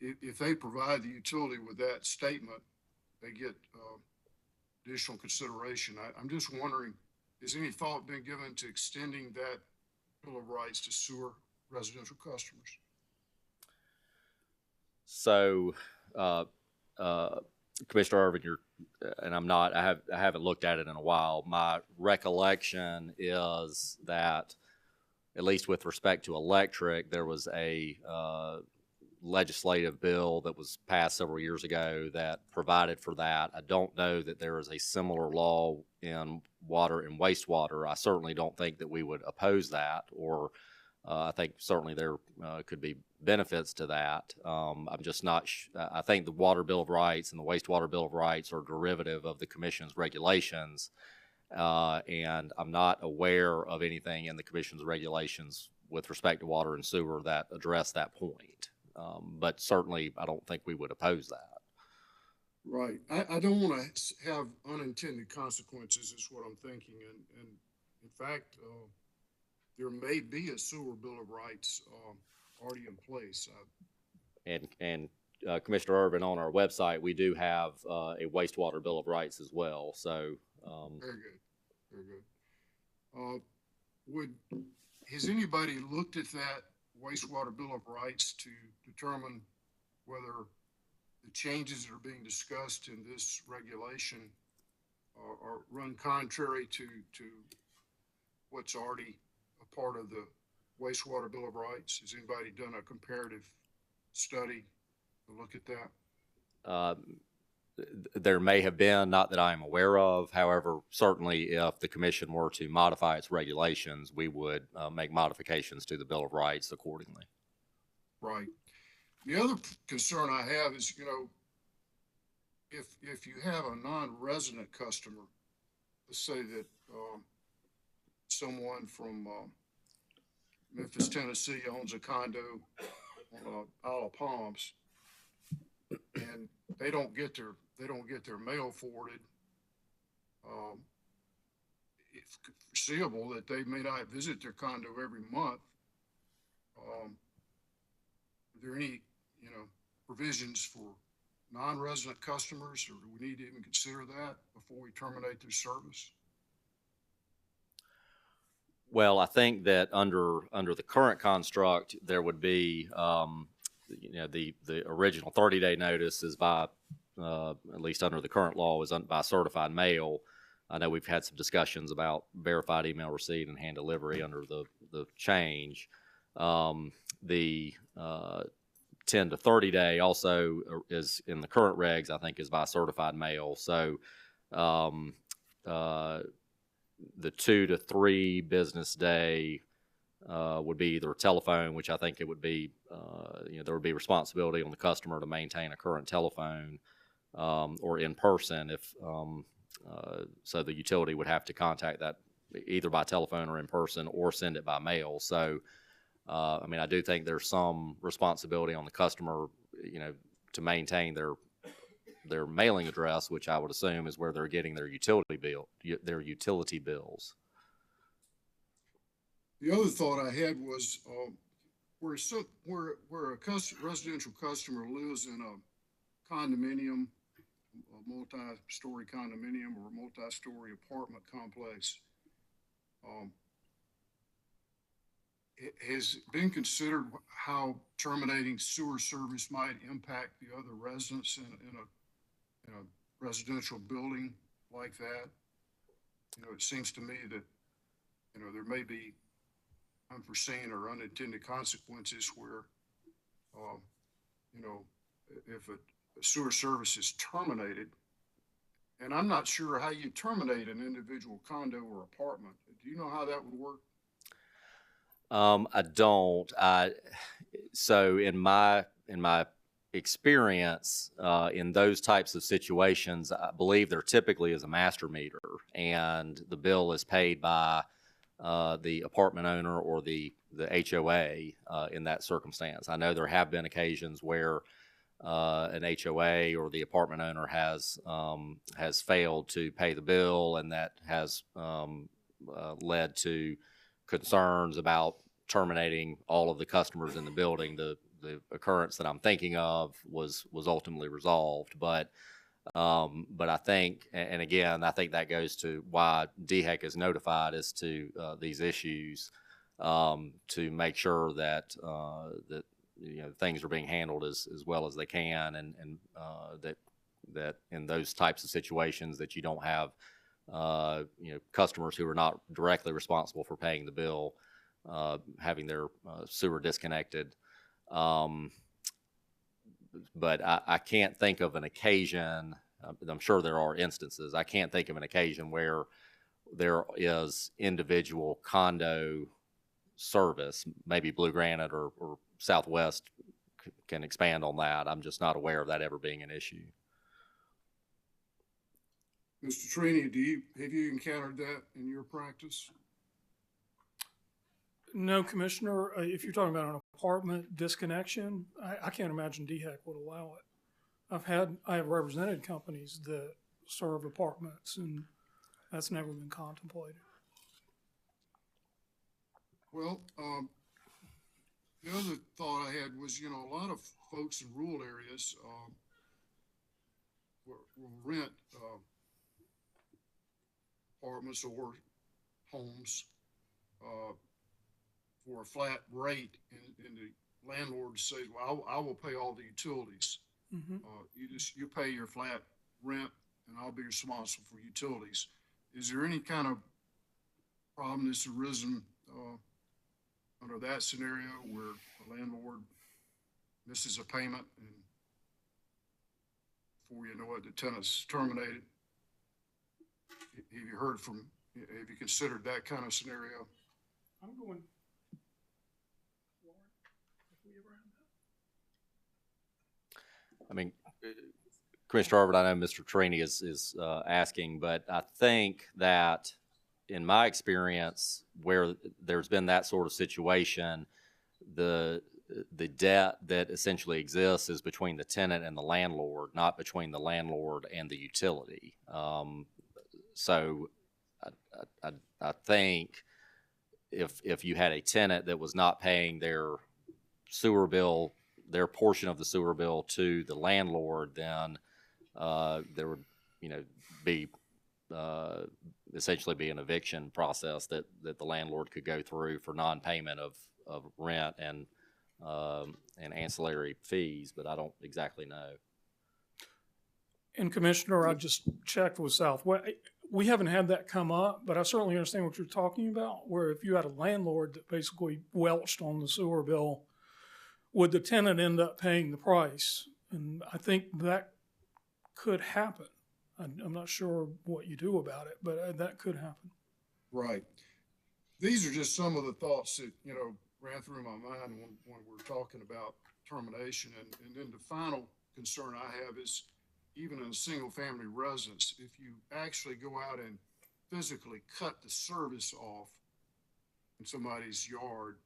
If they provide the utility with that statement, they get additional consideration. I'm just wondering, has any thought been given to extending that Bill of Rights to sewer residential customers? So, Commissioner Irvin, I haven't looked at it in a while. My recollection is that, at least with respect to electric, there was a legislative bill that was passed several years ago that provided for that. I don't know that there is a similar law in water and wastewater. I certainly don't think that we would oppose that, or I think certainly there could be benefits to that. I'm just not. I think the Water Bill of Rights and the Wastewater Bill of Rights are derivative of the Commission's regulations, and I'm not aware of anything in the Commission's regulations with respect to water and sewer that address that point. But certainly, I don't think we would oppose that. Right. I don't want to have unintended consequences is what I'm thinking. And in fact, there may be a sewer bill of rights already in place. And Commissioner Irvin, on our website, we do have a wastewater bill of rights as well. So very good. Very good. Has anybody looked at that wastewater bill of rights to determine whether the changes that are being discussed in this regulation are run contrary to what's already a part of the wastewater bill of rights? Has anybody done a comparative study to look at that? There may have been, not that I am aware of. However, certainly if the Commission were to modify its regulations, we would make modifications to the Bill of Rights accordingly. Right. The other concern I have is, if you have a non-resident customer, let's say that someone from Memphis, Tennessee owns a condo on Isle of Palms, and they don't get their mail forwarded. It's foreseeable that they may not visit their condo every month. Are there any, provisions for non-resident customers, or do we need to even consider that before we terminate their service? Well, I think that under the current construct, there would be, the original 30-day notice is by, at least under the current law, is by certified mail. I know we've had some discussions about verified email receipt and hand delivery under the change. The 10 to 30 day also is in the current regs, I think, is by certified mail. So the 2 to 3 business day would be either telephone, which I think it would be, there would be responsibility on the customer to maintain a current telephone, or in person if, so the utility would have to contact that either by telephone or in person or send it by mail. So, I mean, I do think there's some responsibility on the customer, to maintain their mailing address, which I would assume is where they're getting their utility bills. The other thought I had was where a residential customer lives in a condominium, a multi-story condominium or a multi-story apartment complex, it has been considered how terminating sewer service might impact the other residents in a residential building like that. It seems to me that, there may be unforeseen or unintended consequences where, if a sewer service is terminated, and I'm not sure how you terminate an individual condo or apartment. Do you know how that would work? I don't. So in my experience, in those types of situations, I believe there typically is a master meter, and the bill is paid by the apartment owner or the HOA in that circumstance. I know there have been occasions where an HOA or the apartment owner has failed to pay the bill, and that has led to concerns about terminating all of the customers in the building. The occurrence that I'm thinking of was ultimately resolved, but I think, and again, I think that goes to why DHEC is notified as to these issues, to make sure that things are being handled as well as they can, and that in those types of situations that you don't have customers who are not directly responsible for paying the bill having their sewer disconnected. But I can't think of an occasion, I'm sure there are instances, I can't think of an occasion where there is individual condo service. Maybe Blue Granite or Southwest can expand on that. I'm just not aware of that ever being an issue. Mr. Trini, have you encountered that in your practice? No, Commissioner. If you're talking about an apartment disconnection, I can't imagine DHEC would allow it. I have represented companies that serve apartments, and that's never been contemplated. Well, the other thought I had was, a lot of folks in rural areas will rent apartments or homes for a flat rate, and the landlord says, "Well, I will pay all the utilities. Mm-hmm. You pay your flat rent, and I'll be responsible for utilities." Is there any kind of problem that's arisen under that scenario where the landlord misses a payment and before you know it, the tenant's terminated? Have you considered that kind of scenario? I'm going. I mean, Commissioner Harvard, I know Mr. Trini is asking, but I think that in my experience, where there's been that sort of situation, the debt that essentially exists is between the tenant and the landlord, not between the landlord and the utility. So I think if you had a tenant that was not paying their sewer bill their portion of the sewer bill to the landlord, then there would, be essentially be an eviction process that the landlord could go through for non-payment of rent and ancillary fees, but I don't exactly know. And Commissioner, I just checked with Southwest. We haven't had that come up, but I certainly understand what you're talking about, where if you had a landlord that basically welched on the sewer bill, would the tenant end up paying the price? And I think that could happen. I'm not sure what you do about it, but that could happen. Right. These are just some of the thoughts that, ran through my mind when we're talking about termination. And then the final concern I have is, even in a single family residence, if you actually go out and physically cut the service off in somebody's yard,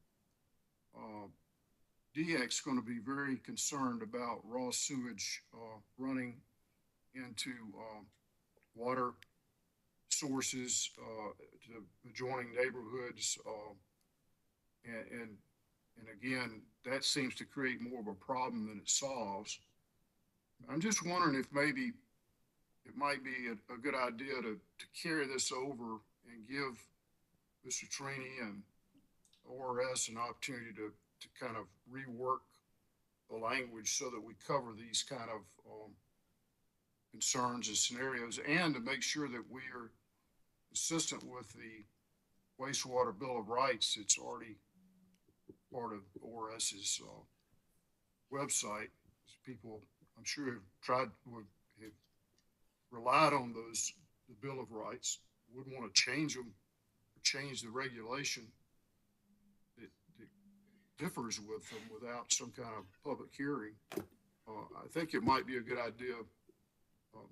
DX going to be very concerned about raw sewage running into water sources to adjoining neighborhoods, and again, that seems to create more of a problem than it solves. I'm just wondering if maybe it might be a good idea to carry this over and give Mr. Trini and ORS an opportunity to kind of rework the language so that we cover these kind of concerns and scenarios, and to make sure that we are consistent with the wastewater bill of rights. It's already part of ORS's website. People, I'm sure, have relied on the bill of rights. Wouldn't want to change them or change the regulation that differs with them without some kind of public hearing. I think it might be a good idea,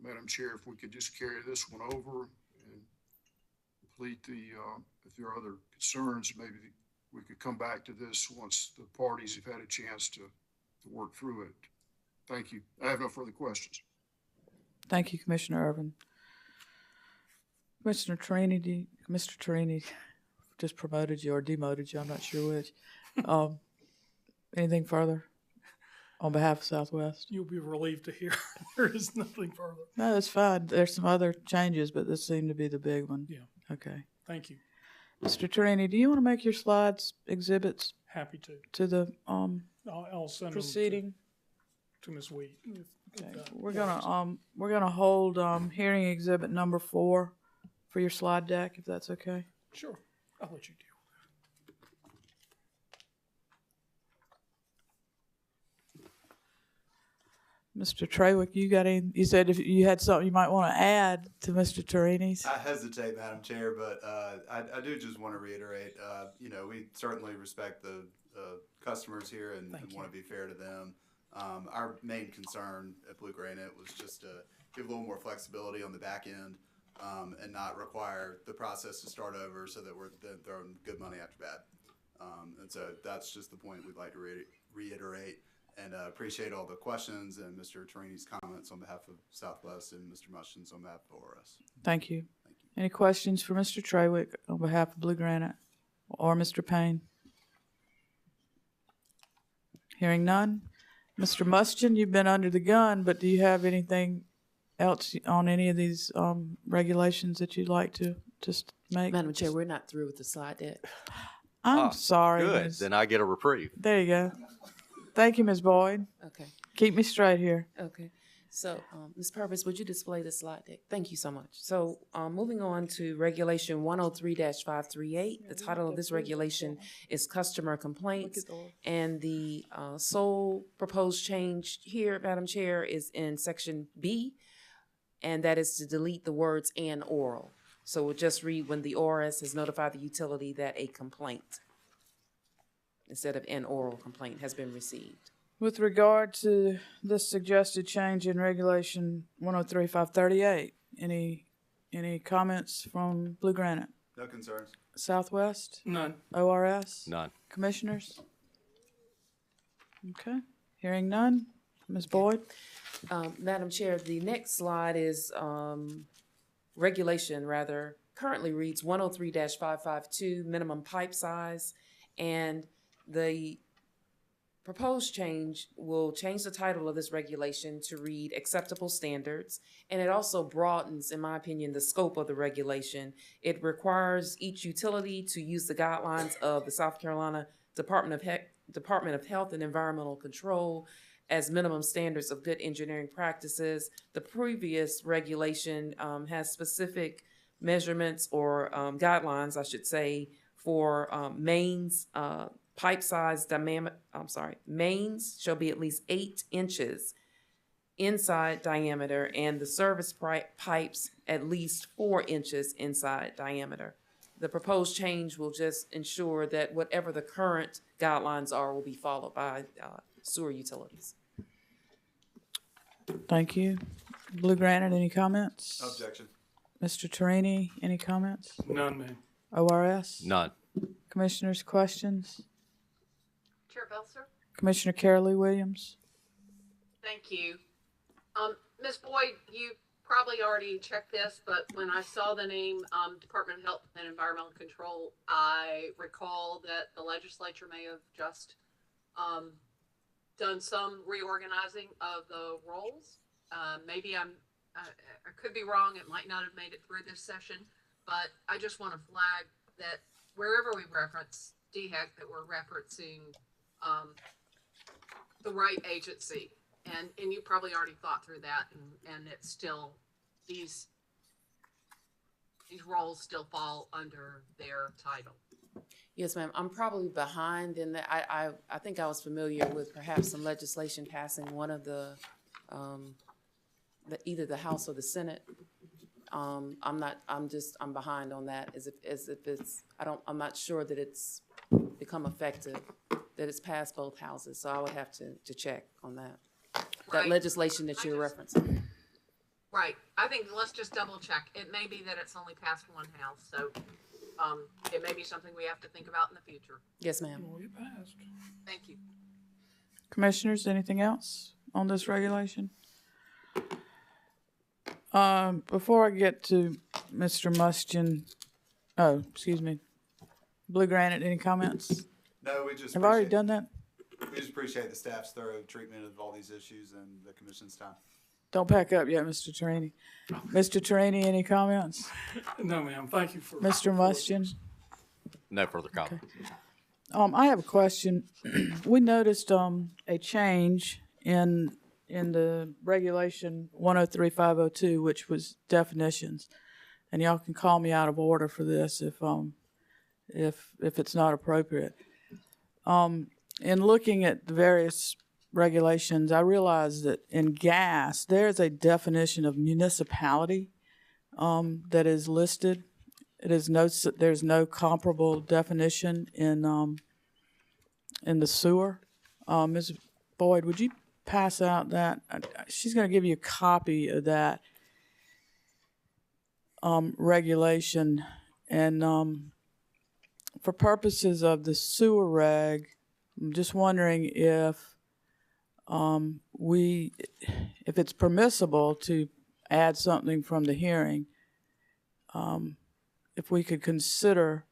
Madam Chair, if we could just carry this one over and complete if there are other concerns, maybe we could come back to this once the parties have had a chance to work through it. Thank you. I have no further questions. Thank you, Commissioner Irvin. Mr. Trini just promoted you or demoted you. I'm not sure which. Anything further on behalf of Southwest? You'll be relieved to hear there is nothing further. No, that's fine. There's some other changes, but this seemed to be the big one. Yeah. Okay. Thank you. Mr. Trini, do you want to make your slides exhibits Happy to. to the I'll send proceeding? them to Ms. Wheat. Okay. We're gonna hold hearing exhibit number 4 for your slide deck, if that's okay. Sure. I'll let you deal. Mr. Trawick, you said if you had something you might want to add to Mr. Turini's. I hesitate, Madam Chair, but I do just want to reiterate, we certainly respect the customers here and want to be fair to them. Our main concern at Blue Granite was just to give a little more flexibility on the back end and not require the process to start over so that we're then throwing good money after bad. And so that's just the point we'd like to reiterate. And appreciate all the questions and Mr. Turini's comments on behalf of Southwest and Mr. Mushins on behalf of ORS. Thank you. Any questions for Mr. Trawick on behalf of Blue Granite or Mr. Payne? Hearing none. Mr. Muschin, you've been under the gun, but do you have anything else on any of these regulations that you'd like to just make? Madam Chair, we're not through with the slide deck. I'm sorry. Good. Ms. Then I get a reprieve. There you go. Thank you, Ms. Boyd. Okay. Keep me straight here. Okay. So, Ms. Purvis, would you display the slide deck? Thank you so much. So, moving on to Regulation 103-538. The title of this regulation is Customer Complaints. And the sole proposed change here, Madam Chair, is in Section B, and that is to delete the words "and oral." So we'll just read when the ORS has notified the utility that a complaint, instead of an oral complaint, has been received. With regard to this suggested change in Regulation 103-538, any comments from Blue Granite? No concerns. Southwest? None. ORS? None. Commissioners? Okay. Hearing none. Ms. Boyd? Madam Chair, the next slide is currently reads 103-552, minimum pipe size, and the proposed change will change the title of this regulation to read acceptable standards, and it also broadens, in my opinion, the scope of the regulation. It requires each utility to use the guidelines of the South Carolina Department of Health and Environmental Control as minimum standards of good engineering practices. The previous regulation has specific measurements or guidelines, I should say, for mains. Mains shall be at least 8 inches inside diameter, and the service pipes at least 4 inches inside diameter. The proposed change will just ensure that whatever the current guidelines are will be followed by sewer utilities. Thank you. Blue Granite, any comments? Objection. Mr. Torini, any comments? None, ma'am. ORS? None. Commissioners, questions? Chair Belser? Commissioner Carolee Williams? Thank you. Ms. Boyd, you probably already checked this, but when I saw the name, Department of Health and Environmental Control, I recall that the legislature may have just, done some reorganizing of the roles. Maybe I could be wrong. It might not have made it through this session, but I just want to flag that wherever we reference DHEC, that we're referencing the right agency, and you probably already thought through that, and it's still these roles still fall under their title. Yes, ma'am. I'm probably behind in that. I think I was familiar with perhaps some legislation passing one of the either the House or the Senate. I'm behind on that as if it's, I'm not sure that it's become effective, that it's passed both houses. So I would have to check on that. That Right. legislation that you're referencing. Right. I think let's just double check. It may be that it's only passed one house, so it may be something we have to think about in the future. Yes, ma'am. Well, you passed. Thank you. Commissioners, anything else on this regulation? Before I get to Mr. Mustian, Blue Granite, any comments? No, we just Have I already done that? We just appreciate the staff's thorough treatment of all these issues and the commission's time. Don't pack up yet, Mr. Torini. Mr. Torini, any comments? No, ma'am. Thank you for. Mr. Mustian? No further comment. I have a question. We noticed a change in the regulation 103502, which was definitions, and y'all can call me out of order for this if it's not appropriate. In looking at the various regulations, I realized that in gas there's a definition of municipality that is listed. There's no comparable definition in the sewer. Ms. Boyd, would you pass out that? She's going to give you a copy of that regulation, and for purposes of the sewer reg, I'm just wondering if if it's permissible to add something from the hearing, if we could consider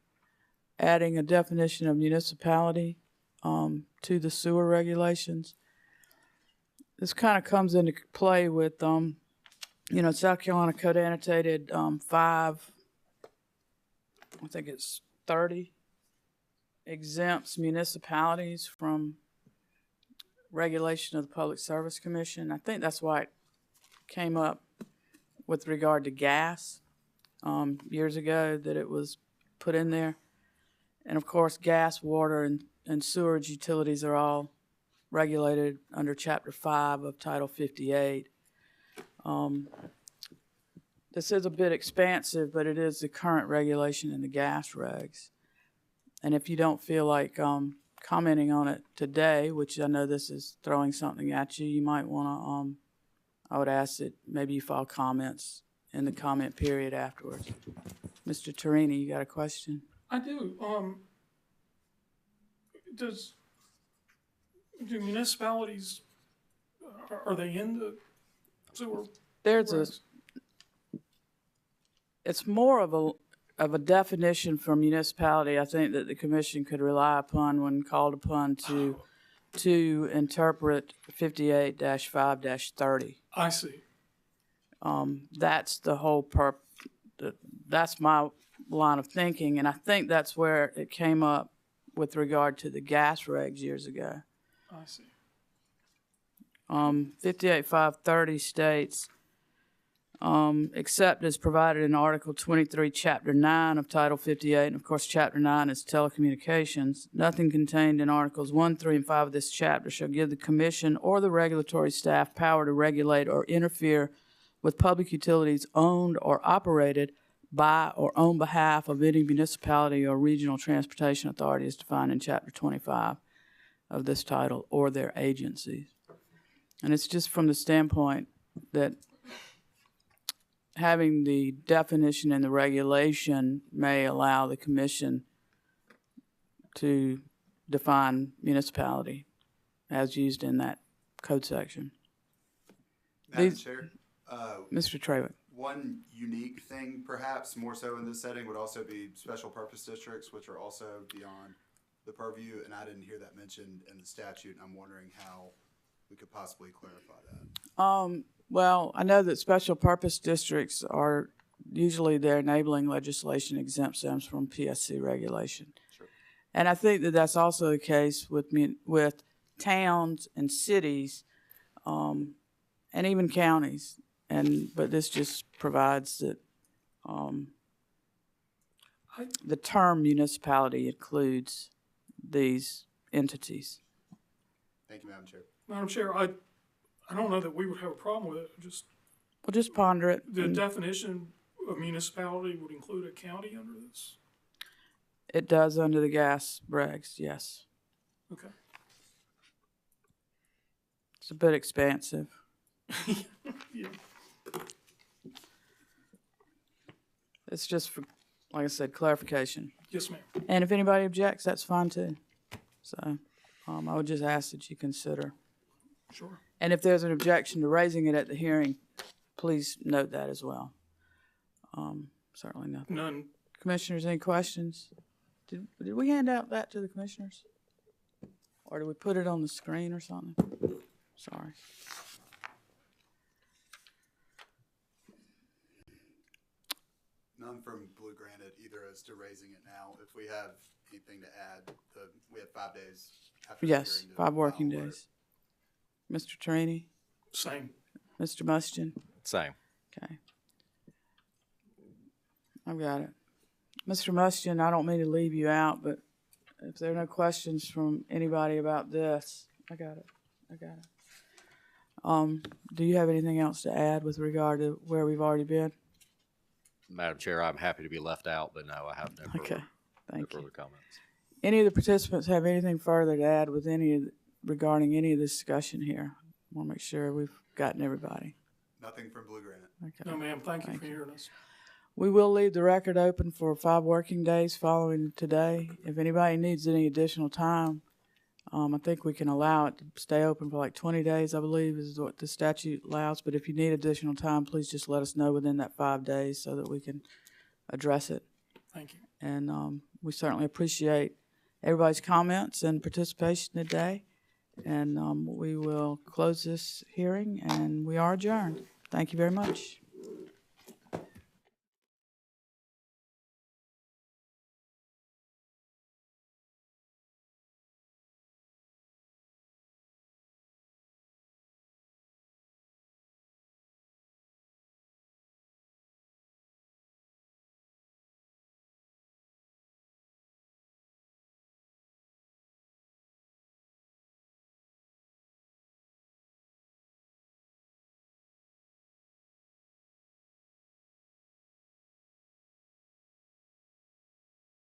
adding a definition of municipality to the sewer regulations. This kind of comes into play with, South Carolina Code Annotated 5, I think it's 30, exempts municipalities from regulation of the Public Service Commission. I think that's why it came up with regard to gas years ago, that it was put in there. And of course, gas, water, and sewerage utilities are all regulated under Chapter 5 of Title 58. This is a bit expansive, but it is the current regulation in the gas regs. And if you don't feel like commenting on it today, which I know this is throwing something at you, you might want to, I would ask that maybe you file comments in the comment period afterwards. Mr. Torini, you got a question? I do. Do municipalities, are they in the sewer? It's more of a definition for municipality, I think, that the commission could rely upon when called upon to to interpret 58-5-30. I see. That's the whole that's my line of thinking, and I think that's where it came up with regard to the gas regs years ago. I see. 58-5-30 states, except as provided in Article 23, Chapter 9 of Title 58, and of course Chapter 9 is telecommunications, nothing contained in Articles 1, 3, and 5 of this chapter shall give the Commission or the regulatory staff power to regulate or interfere with public utilities owned or operated by or on behalf of any municipality or regional transportation authority as defined in Chapter 25 of this title or their agencies. And it's just from the standpoint that having the definition in the regulation may allow the commission to define municipality as used in that code section. Madam Chair, Mr. Trawick. one unique thing, perhaps more so in this setting, would also be special purpose districts, which are also beyond the purview, and I didn't hear that mentioned in the statute, and I'm wondering how we could possibly clarify that. Well, I know that special purpose districts are usually their enabling legislation exempts them from PSC regulation. Sure. And I think that that's also the case with towns and cities, and even counties. But this just provides that the term municipality includes these entities. Thank you, Madam Chair. Madam Chair, I don't know that we would have a problem with it. We'll just ponder it. The definition of municipality would include a county under this? It does under the gas regs, yes. Okay. It's a bit expansive. Yeah. It's just for, like I said, clarification. Yes, ma'am. And if anybody objects, that's fine too. So I would just ask that you consider. Sure. And if there's an objection to raising it at the hearing, please note that as well. Certainly nothing. None. Commissioners, any questions? Did we hand out that to the commissioners? Or did we put it on the screen or something? Sorry. None from Blue Granite either as to raising it now. If we have anything to add, we have 5 days after the Yes, hearing to 5 working file days. Mr. Torini? Same. Mr. Mustian? Same. Okay. I've got it. Mr. Mustian, I don't mean to leave you out, but if there are no questions from anybody about this, I got it. Do you have anything else to add with regard to where we've already been? Madam Chair, I'm happy to be left out, but no, I have no further, Okay, thank you. further comments. Any of the participants have anything further to add with regarding any of this discussion here? I want to make sure we've gotten everybody. Nothing from Blue Granite. Okay. No, ma'am. Thank you for hearing us. We will leave the record open for 5 working days following today. If anybody needs any additional time, I think we can allow it to stay open for like 20 days, I believe is what the statute allows. But if you need additional time, please just let us know within that 5 days so that we can address it. Thank you. And we certainly appreciate everybody's comments and participation today. And we will close this hearing, and we are adjourned. Thank you very much.